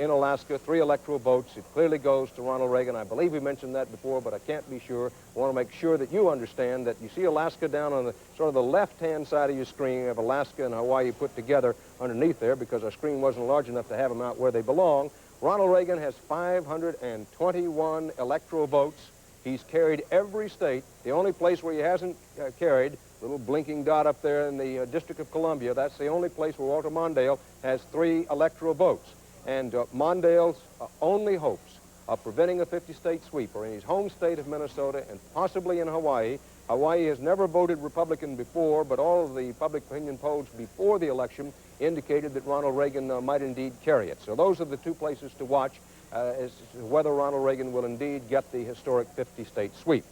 In Alaska, 3 electoral votes. It clearly goes to Ronald Reagan. I believe we mentioned that before, but I can't be sure. I want to make sure that you understand that you see Alaska down on the sort of the left-hand side of your screen. You have Alaska and Hawaii put together underneath there because our screen wasn't large enough to have them out where they belong. Ronald Reagan has 521 electoral votes. He's carried every state. The only place where he hasn't carried, little blinking dot up there in the District of Columbia, that's the only place where Walter Mondale has 3 electoral votes. And Mondale's only hopes of preventing a 50-state sweep, or in his home state of Minnesota and possibly in Hawaii. Hawaii has never voted Republican before, but all of the public opinion polls before the election indicated that Ronald Reagan might indeed carry it. So those are the two places to watch as to whether Ronald Reagan will indeed get the historic 50-state sweep.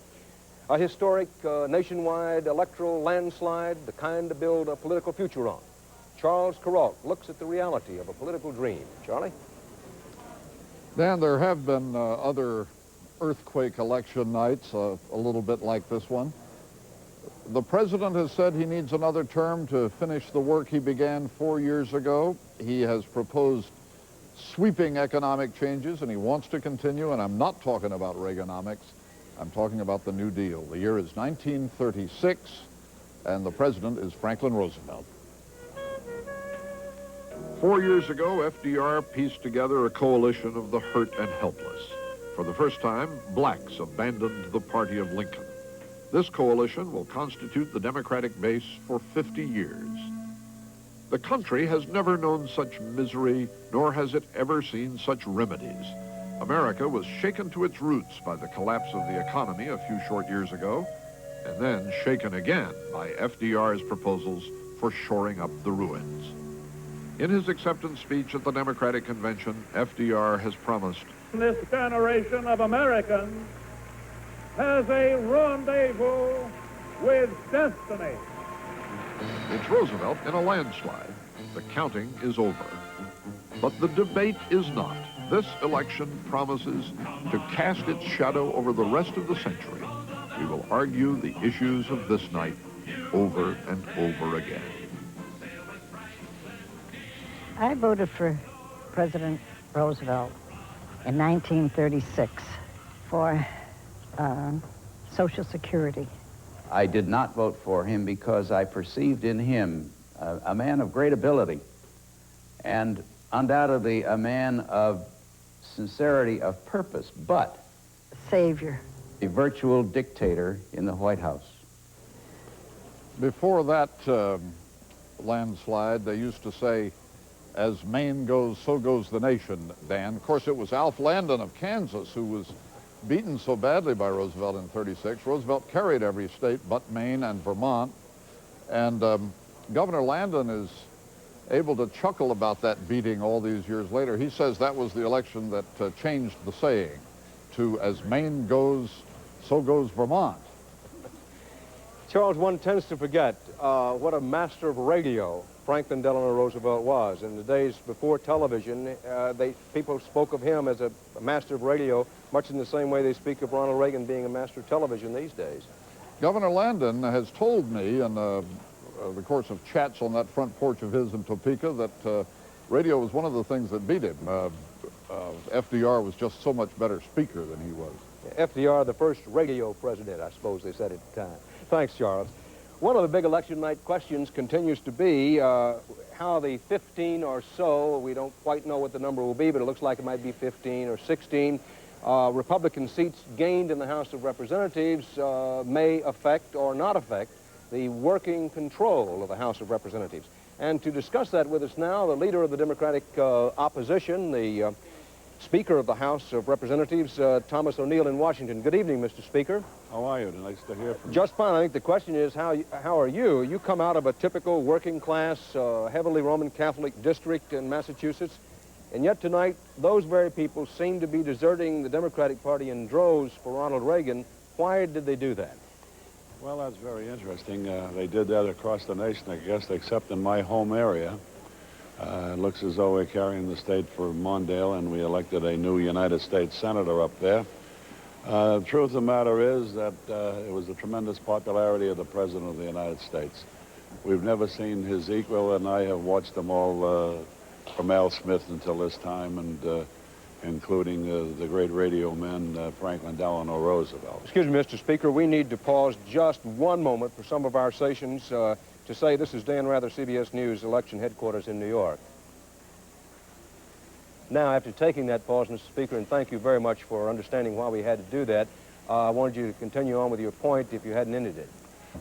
A historic nationwide electoral landslide, the kind to build a political future on. Charles Kuralt looks at the reality of a political dream. Charlie? Dan, there have been other earthquake election nights, a little bit like this one. The president has said he needs another term to finish the work he began 4 years ago. He has proposed sweeping economic changes, and he wants to continue, and I'm not talking about Reaganomics. I'm talking about the New Deal. The year is 1936, and the president is Franklin Roosevelt. 4 years ago, FDR pieced together a coalition of the hurt and helpless. For the first time, blacks abandoned the party of Lincoln. This coalition will constitute the Democratic base for 50 years. The country has never known such misery, nor has it ever seen such remedies. America was shaken to its roots by the collapse of the economy a few short years ago, and then shaken again by FDR's proposals for shoring up the ruins. In his acceptance speech at the Democratic Convention, FDR has promised, "This generation of Americans has a rendezvous with destiny." It's Roosevelt in a landslide. The counting is over. But the debate is not. This election promises to cast its shadow over the rest of the century. We will argue the issues of this night over and over again. I voted for President Roosevelt in 1936 for Social Security. I did not vote for him because I perceived in him a man of great ability and undoubtedly a man of sincerity of purpose, but Savior. A virtual dictator in the White House. Before that landslide, they used to say, as Maine goes, so goes the nation, Dan. Of course, it was Alf Landon of Kansas who was beaten so badly by Roosevelt in 36. Roosevelt carried every state but Maine and Vermont. And Governor Landon is able to chuckle about that beating all these years later. He says that was the election that changed the saying to as Maine goes, so goes Vermont. Charles, one tends to forget what a master of radio Franklin Delano Roosevelt was. In the days before television, people spoke of him as a master of radio, much in the same way they speak of Ronald Reagan being a master of television these days. Governor Landon has told me in the course of chats on that front porch of his in Topeka that radio was one of the things that beat him. FDR was just so much better speaker than he was. FDR, the first radio president, I suppose they said at the time. Thanks, Charles. One of the big election night questions continues to be how the 15 or so, we don't quite know what the number will be, but it looks like it might be 15 or 16, Republican seats gained in the House of Representatives may affect or not affect the working control of the House of Representatives. And to discuss that with us now, the leader of the Democratic opposition, the Speaker of the House of Representatives, Thomas O'Neill in Washington. Good evening, Mr. Speaker. How are you? Nice to hear from you. Just fine. I think the question is, how are you? You come out of a typical working class, heavily Roman Catholic district in Massachusetts, and yet tonight, those very people seem to be deserting the Democratic Party in droves for Ronald Reagan. Why did they do that? Well, that's very interesting. They did that across the nation, I guess, except in my home area. It looks as though we're carrying the state for Mondale, and we elected a new United States Senator up there. The truth of the matter is that it was the tremendous popularity of the President of the United States. We've never seen his equal, and I have watched them all from Al Smith until this time, and including the great radio man, Franklin Delano Roosevelt. Excuse me, Mr. Speaker, we need to pause just one moment for some of our stations to say this is Dan Rather, CBS News, election headquarters in New York. Now, after taking that pause, Mr. Speaker, and thank you very much for understanding why we had to do that, I wanted you to continue on with your point if you hadn't ended it.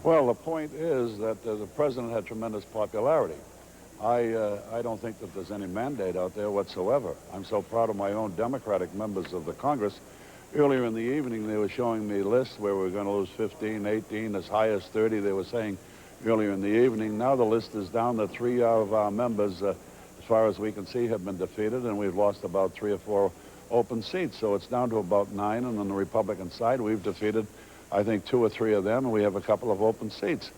Well, the point is that the President had tremendous popularity. I don't think that there's any mandate out there whatsoever. I'm so proud of my own Democratic members of the Congress. Earlier in the evening, they were showing me lists where we're going to lose 15, 18, as high as 30, they were saying earlier in the evening. Now the list is down to 3 of our members, as far as we can see, have been defeated, and we've lost about 3 or 4 open seats. So it's down to about 9, and on the Republican side, we've defeated, I think, 2 or 3 of them, and we have a couple of open seats.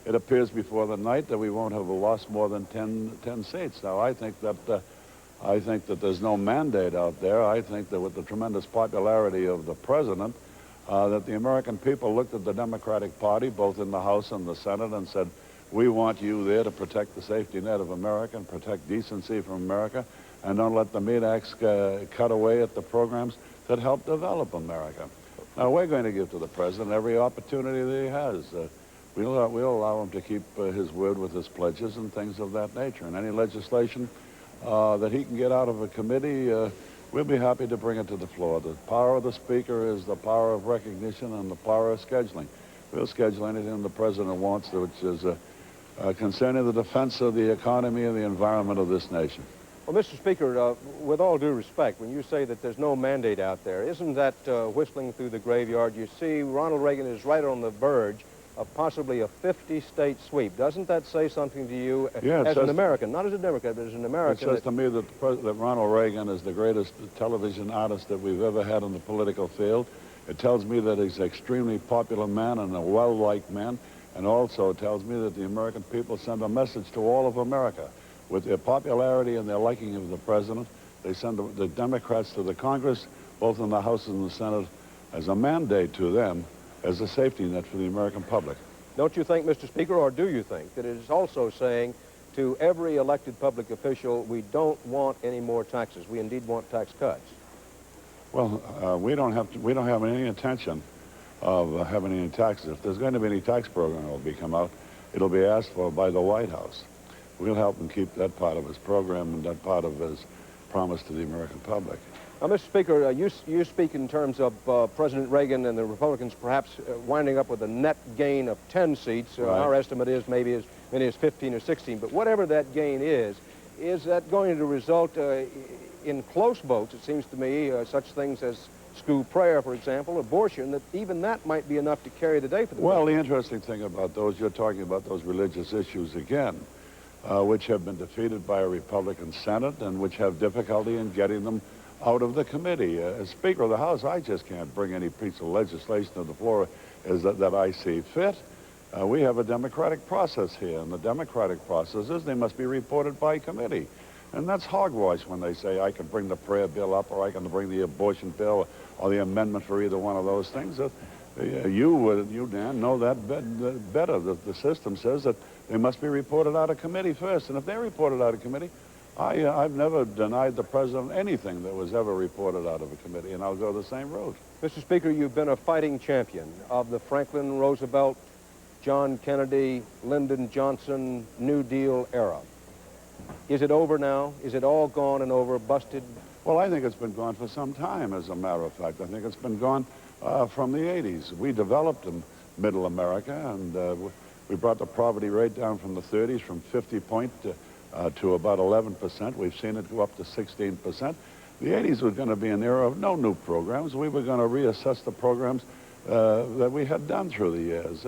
It appears before the night that we won't have lost more than 10 seats. Now, I think that there's no mandate out there. I think that with the tremendous popularity of the president, that the American people looked at the Democratic Party, both in the House and the Senate, and said, we want you there to protect the safety net of America and protect decency from America, and don't let the meat axe cut away at the programs that help develop America. Now, we're going to give to the president every opportunity that he has. We'll allow him to keep his word with his pledges and things of that nature. And any legislation that he can get out of a committee, we'll be happy to bring it to the floor. The power of the Speaker is the power of recognition and the power of scheduling. We'll schedule anything the president wants, which is concerning the defense of the economy and the environment of this nation. Well, Mr. Speaker, with all due respect, when you say that there's no mandate out there, isn't that whistling through the graveyard? You see, Ronald Reagan is right on the verge of possibly a 50-state sweep. Doesn't that say something to you as an American, not as a Democrat, but as an American? It says to me that Ronald Reagan is the greatest television artist that we've ever had in the political field. It tells me that he's an extremely popular man and a well-liked man, and also tells me that the American people send a message to all of America. With their popularity and their liking of the president, they send the Democrats to the Congress, both in the House and the Senate, as a mandate to them, as a safety net for the American public. Don't you think, Mr. Speaker, or do you think that it is also saying to every elected public official, we don't want any more taxes, we indeed want tax cuts? Well, we don't have any intention of having any taxes. If there's going to be any tax program that will come out, it'll be asked for by the White House. We'll help him keep that part of his program and that part of his promise to the American public. Now, Mr. Speaker, you speak in terms of President Reagan and the Republicans perhaps winding up with a net gain of 10 seats. Right. Our estimate is maybe as many as 15 or 16. But whatever that gain is that going to result in close votes? It seems to me such things as school prayer, for example, abortion, that even that might be enough to carry the day for the Well, the interesting thing about those, you're talking about those religious issues again, which have been defeated by a Republican Senate and which have difficulty in getting them out of the committee. As Speaker of the House, I just can't bring any piece of legislation to the floor that I see fit. We have a democratic process here, and the democratic process is they must be reported by committee. And that's hogwash when they say I can bring the prayer bill up or I can bring the abortion bill or the amendment for either one of those things. You, Dan, know that better. The system says that they must be reported out of committee first. And if they're reported out of committee, I've never denied the president anything that was ever reported out of a committee, and I'll go the same route. Mr. Speaker, you've been a fighting champion of the Franklin Roosevelt, John Kennedy, Lyndon Johnson, New Deal era. Is it over now? Is it all gone and over, busted? Well, I think it's been gone for some time, as a matter of fact. I think it's been gone from the 80s. We developed in middle America, and we brought the poverty rate down from the 30s, from 50 point to about 11%. We've seen it go up to 16%. The 80s was going to be an era of no new programs. We were going to reassess the programs that we had done through the years.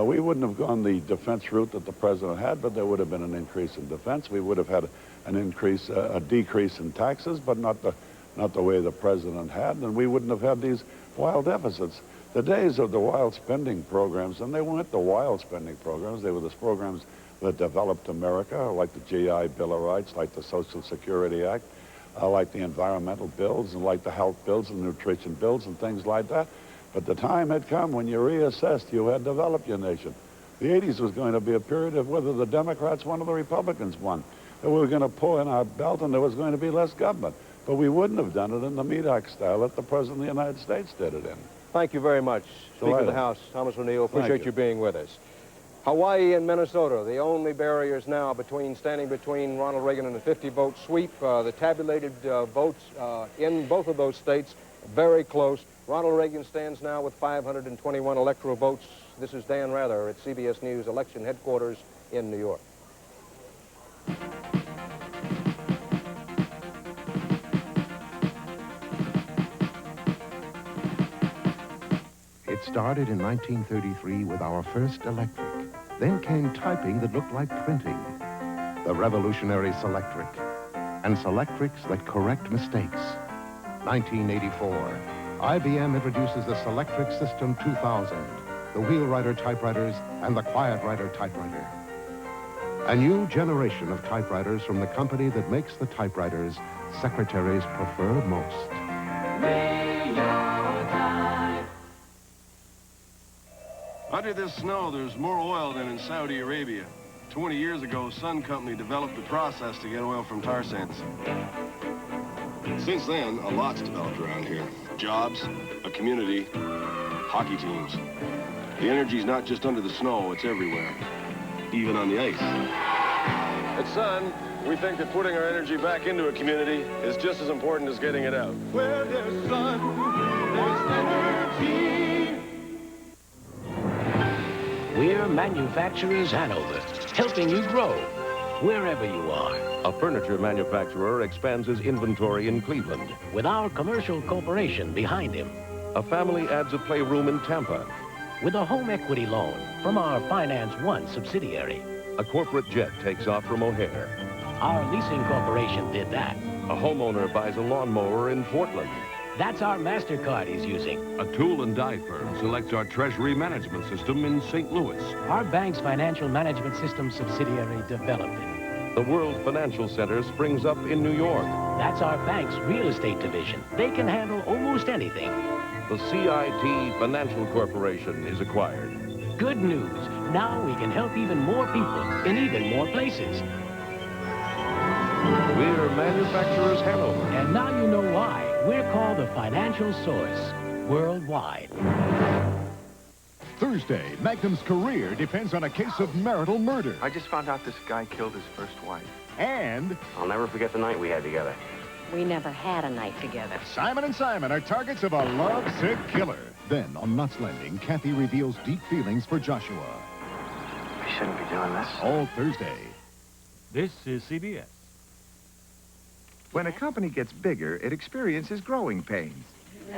We wouldn't have gone the defense route that the president had, but there would have been an increase in defense. We would have had a decrease in taxes, but not the way the president had, and we wouldn't have had these wild deficits. The days of the wild spending programs, and they weren't the wild spending programs, they were the programs that developed America, like the GI Bill of Rights, like the Social Security Act, like the environmental bills, and like the health bills and nutrition bills and things like that. But the time had come when you reassessed, you had developed your nation. The 80s was going to be a period of whether the Democrats won or the Republicans won. That we were going to pull in our belt and there was going to be less government. But we wouldn't have done it in the meat-axe style that the President of the United States did it in. Thank you very much, Speaker of the House, Thomas O'Neill. Appreciate you being with us. Hawaii and Minnesota, the only barriers now standing between Ronald Reagan and a 50-vote sweep. The tabulated votes in both of those states very close. Ronald Reagan stands now with 521 electoral votes. This is Dan Rather at CBS News Election Headquarters in New York. started in 1933 with our first electric. Then came typing that looked like printing. The revolutionary Selectric. And Selectrics that correct mistakes. 1984, IBM introduces the Selectric System 2000, the Wheelwriter typewriters and the Quietwriter typewriter. A new generation of typewriters from the company that makes the typewriters secretaries prefer most. Under this snow, there's more oil than in Saudi Arabia. 20 years ago, Sun Company developed a process to get oil from tar sands. Since then, a lot's developed around here. Jobs, a community, hockey teams. The energy's not just under the snow, it's everywhere, even on the ice. At Sun, we think that putting our energy back into a community is just as important as getting it out. Where there's sun, there's energy. We're Manufacturers Hanover, helping you grow wherever you are. A furniture manufacturer expands his inventory in Cleveland. With our commercial corporation behind him. A family adds a playroom in Tampa. With a home equity loan from our Finance One subsidiary. A corporate jet takes off from O'Hare. Our leasing corporation did that. A homeowner buys a lawnmower in Portland. That's our MasterCard he's using. A tool and die firm selects our treasury management system in St. Louis. Our bank's financial management system subsidiary developed it. The World Financial Center springs up in New York. That's our bank's real estate division. They can handle almost anything. The CIT Financial Corporation is acquired. Good news. Now we can help even more people in even more places. We're Manufacturers Hanover. And now you know why. We're called the Financial Source worldwide. Thursday, Magnum's career depends on a case of marital murder. I just found out this guy killed his first wife. And I'll never forget the night we had together. We never had a night together. Simon and Simon are targets of a love-sick killer. Then, on Knots Landing, Kathy reveals deep feelings for Joshua. We shouldn't be doing this. All Thursday. This is CBS. When a company gets bigger, it experiences growing pains.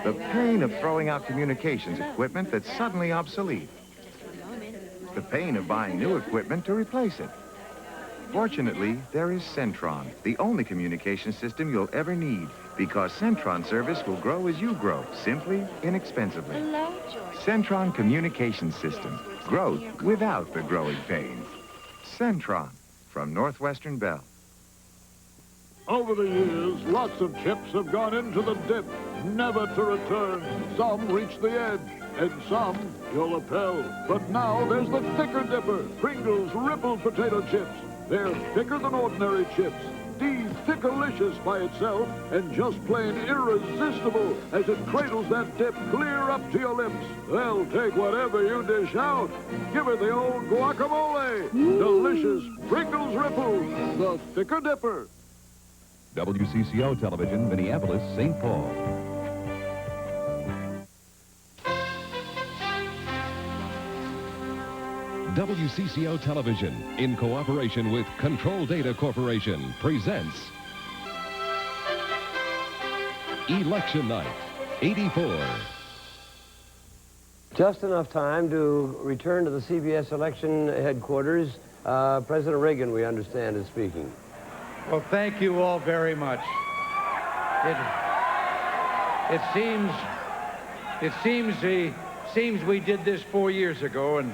The pain of throwing out communications equipment that's suddenly obsolete. The pain of buying new equipment to replace it. Fortunately, there is Centron, the only communication system you'll ever need, because Centron service will grow as you grow, simply, inexpensively. Hello, George. Centron Communication System, growth without the growing pains. Centron, from Northwestern Bell. Over the years, lots of chips have gone into the dip, never to return. Some reach the edge, and some you'll lapel. But now there's the thicker dipper, Pringles Ripple Potato Chips. They're thicker than ordinary chips. Thick-alicious by itself, and just plain irresistible as it cradles that dip clear up to your lips. They'll take whatever you dish out. Give it the old guacamole. Delicious Pringles Ripple, the thicker dipper. WCCO Television, Minneapolis, St. Paul. WCCO Television, in cooperation with Control Data Corporation, presents Election Night, 84. Just enough time to return to the CBS election headquarters. President Reagan, we understand, is speaking. Well, thank you all very much. It seems we did this 4 years ago, and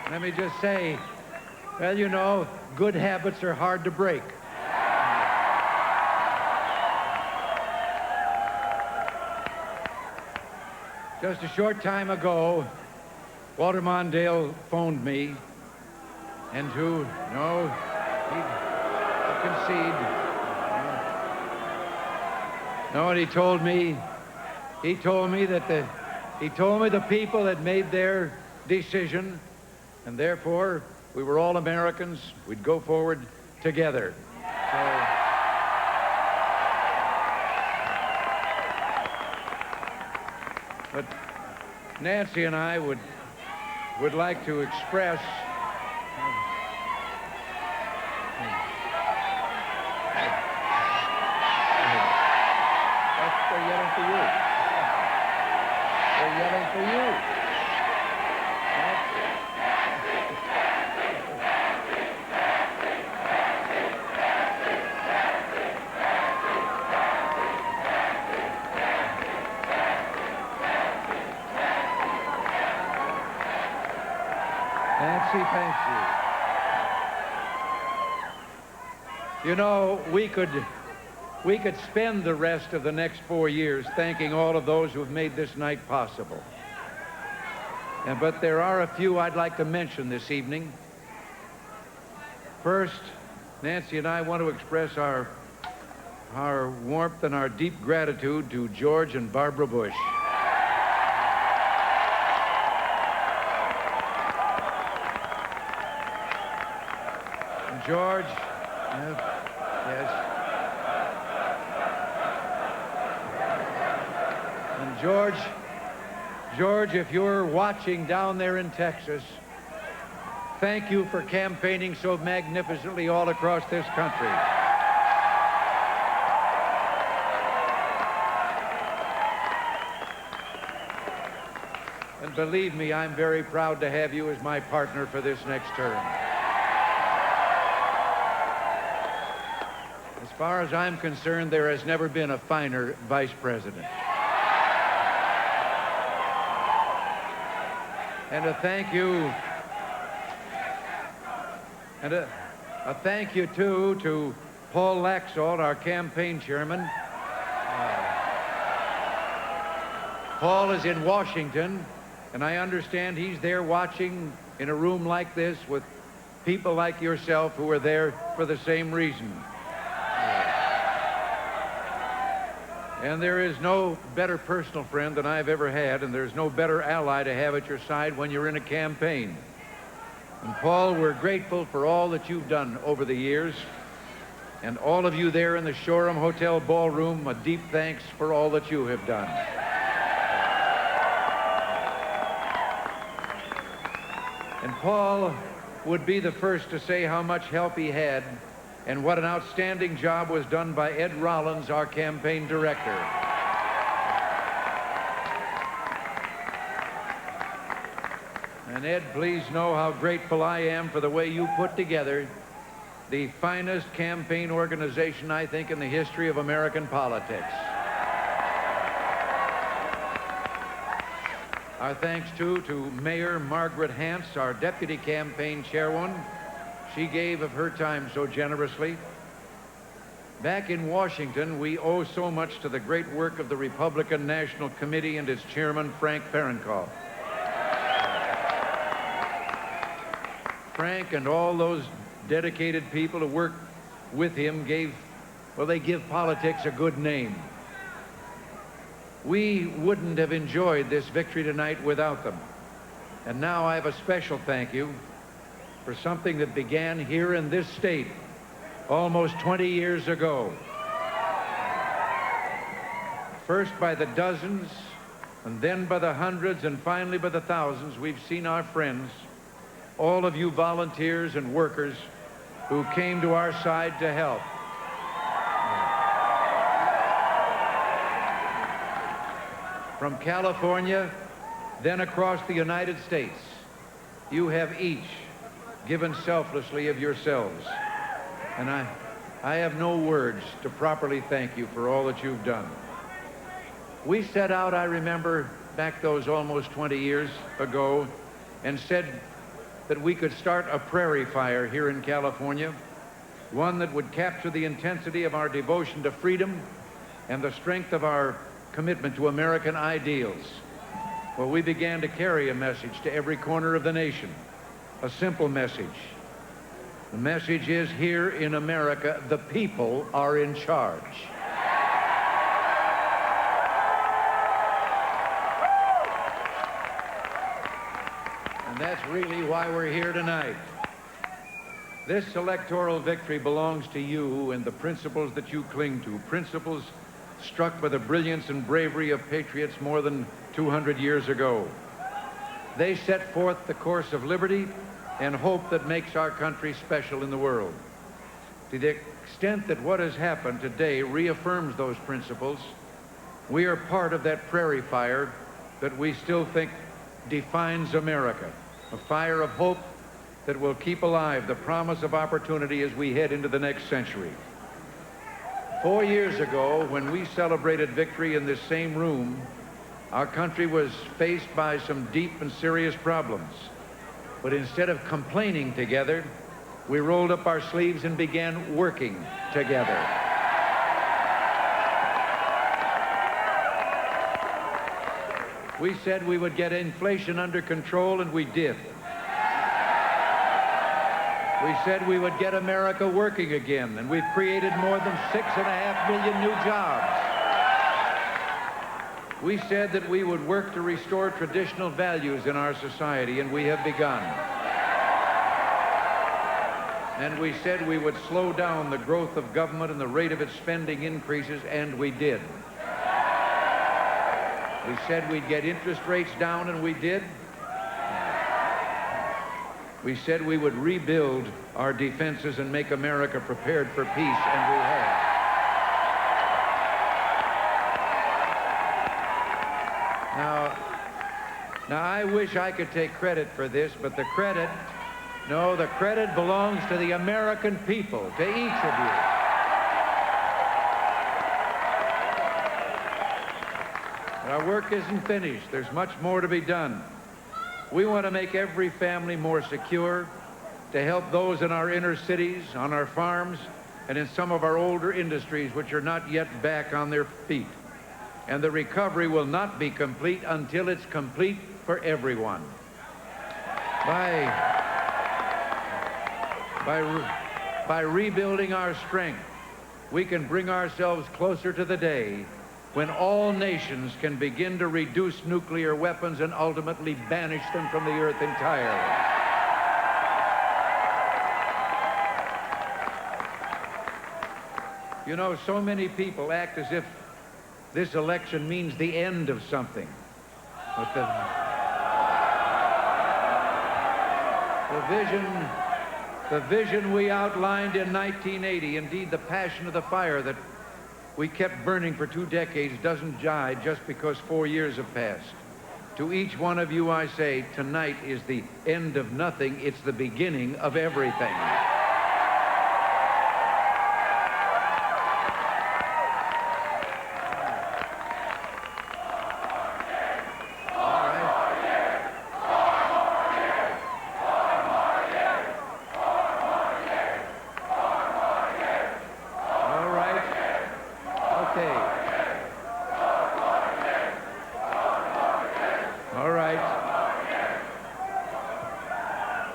let me just say, well, you know, good habits are hard to break. Just a short time ago, Walter Mondale phoned me, and he concede. No, and he told me that the people had made their decision, and therefore we were all Americans. We'd go forward together. But Nancy and I would like to express for you. Nancy, thank you. You know, we could spend the rest of the next 4 years thanking all of those who have made this night possible. But there are a few I'd like to mention this evening. First, Nancy and I want to express our warmth and our deep gratitude to George and Barbara Bush. George, yes. And George, if you're watching down there in Texas, thank you for campaigning so magnificently all across this country. And believe me, I'm very proud to have you as my partner for this next term. As far as I'm concerned, there has never been a finer vice president. And a thank you, and a thank you, too, to Paul Laxalt, our campaign chairman. Paul is in Washington, and I understand he's there watching in a room like this with people like yourself who are there for the same reason. And there is no better personal friend than I've ever had, and there's no better ally to have at your side when you're in a campaign. And Paul, we're grateful for all that you've done over the years. And all of you there in the Shoreham Hotel ballroom, a deep thanks for all that you have done. And Paul would be the first to say how much help he had and what an outstanding job was done by Ed Rollins, our campaign director. And Ed, please know how grateful I am for the way you put together the finest campaign organization, I think, in the history of American politics. Our thanks, too, to Mayor Margaret Hance, our deputy campaign chairwoman. She gave of her time so generously. Back in Washington, we owe so much to the great work of the Republican National Committee and its chairman, Frank Ferenkov. Frank and all those dedicated people who worked with him they give politics a good name. We wouldn't have enjoyed this victory tonight without them. And now I have a special thank you for something that began here in this state almost 20 years ago. First by the dozens, and then by the hundreds, and finally by the thousands, we've seen our friends, all of you volunteers and workers who came to our side to help. From California, then across the United States, you have each given selflessly of yourselves. And I have no words to properly thank you for all that you've done. We set out, I remember, back those almost 20 years ago, and said that we could start a prairie fire here in California, one that would capture the intensity of our devotion to freedom and the strength of our commitment to American ideals. Well, we began to carry a message to every corner of the nation. A simple message. The message is, here in America, the people are in charge. And that's really why we're here tonight. This electoral victory belongs to you and the principles that you cling to, principles struck by the brilliance and bravery of patriots more than 200 years ago. They set forth the course of liberty and hope that makes our country special in the world. To the extent that what has happened today reaffirms those principles, we are part of that prairie fire that we still think defines America, a fire of hope that will keep alive the promise of opportunity as we head into the next century. 4 years ago, when we celebrated victory in this same room, our country was faced by some deep and serious problems. But instead of complaining together, we rolled up our sleeves and began working together. We said we would get inflation under control, and we did. We said we would get America working again, and we've created more than 6.5 million new jobs. We said that we would work to restore traditional values in our society, and we have begun. And we said we would slow down the growth of government and the rate of its spending increases, and we did. We said we'd get interest rates down, and we did. We said we would rebuild our defenses and make America prepared for peace, and we have. Now I wish I could take credit for this, but the credit belongs to the American people, to each of you. Our work isn't finished. There's much more to be done. We want to make every family more secure, to help those in our inner cities, on our farms, and in some of our older industries which are not yet back on their feet. And the recovery will not be complete until it's complete for everyone. By rebuilding our strength, we can bring ourselves closer to the day when all nations can begin to reduce nuclear weapons and ultimately banish them from the earth entirely. You know, so many people act as if this election means the end of something. But the vision we outlined in 1980, indeed the passion of the fire that we kept burning for 2 decades, doesn't die just because 4 years have passed. To each one of you I say, tonight is the end of nothing. It's the beginning of everything.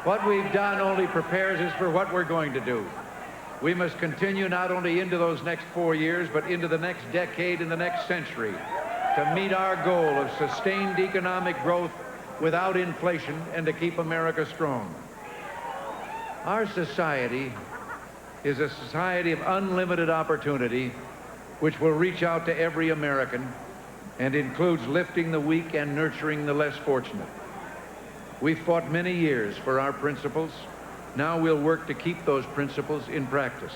What we've done only prepares us for what we're going to do. We must continue not only into those next 4 years, but into the next decade and the next century to meet our goal of sustained economic growth without inflation and to keep America strong. Our society is a society of unlimited opportunity which will reach out to every American and includes lifting the weak and nurturing the less fortunate. We've fought many years for our principles. Now we'll work to keep those principles in practice.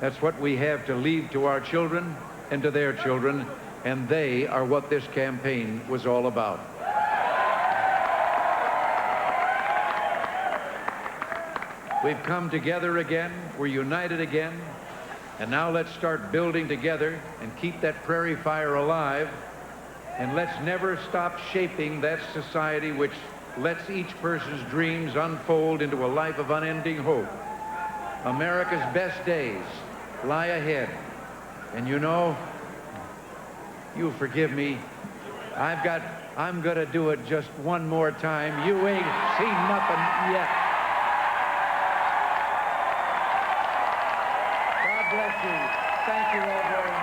That's what we have to leave to our children and to their children, and they are what this campaign was all about. We've come together again, we're united again, and now let's start building together and keep that prairie fire alive, and let's never stop shaping that society which lets each person's dreams unfold into a life of unending hope. America's best days lie ahead. And you know, you forgive me, I'm gonna do it just one more time. You ain't seen nothing yet. God bless you. Thank you all very much.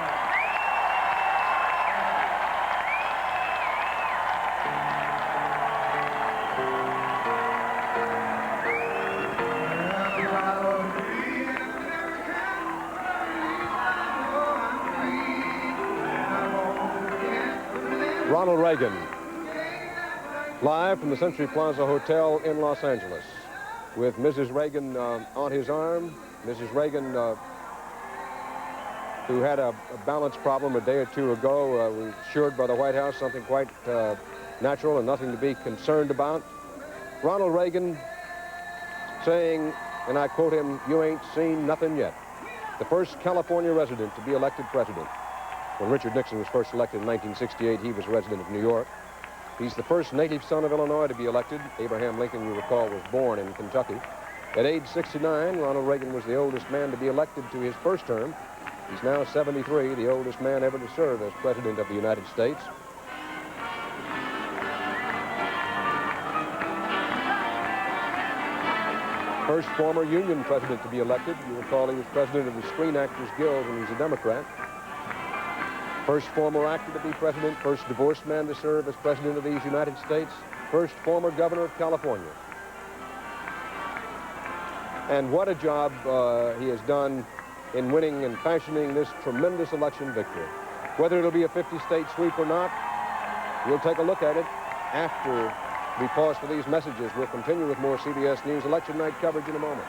Ronald Reagan, live from the Century Plaza Hotel in Los Angeles, with Mrs. Reagan on his arm. Mrs. Reagan, who had a balance problem a day or two ago, was assured by the White House something quite natural and nothing to be concerned about. Ronald Reagan saying, and I quote him, "You ain't seen nothing yet." The first California resident to be elected president. When Richard Nixon was first elected in 1968, he was a resident of New York. He's the first native son of Illinois to be elected. Abraham Lincoln, you recall, was born in Kentucky. At age 69, Ronald Reagan was the oldest man to be elected to his first term. He's now 73, the oldest man ever to serve as President of the United States. First former union president to be elected. You recall he was president of the Screen Actors Guild and he's a Democrat. First former actor to be president. First divorced man to serve as president of these United States. First former governor of California. And what a job he has done in winning and fashioning this tremendous election victory. Whether it'll be a 50-state sweep or not, we'll take a look at it after we pause for these messages. We'll continue with more CBS News election night coverage in a moment.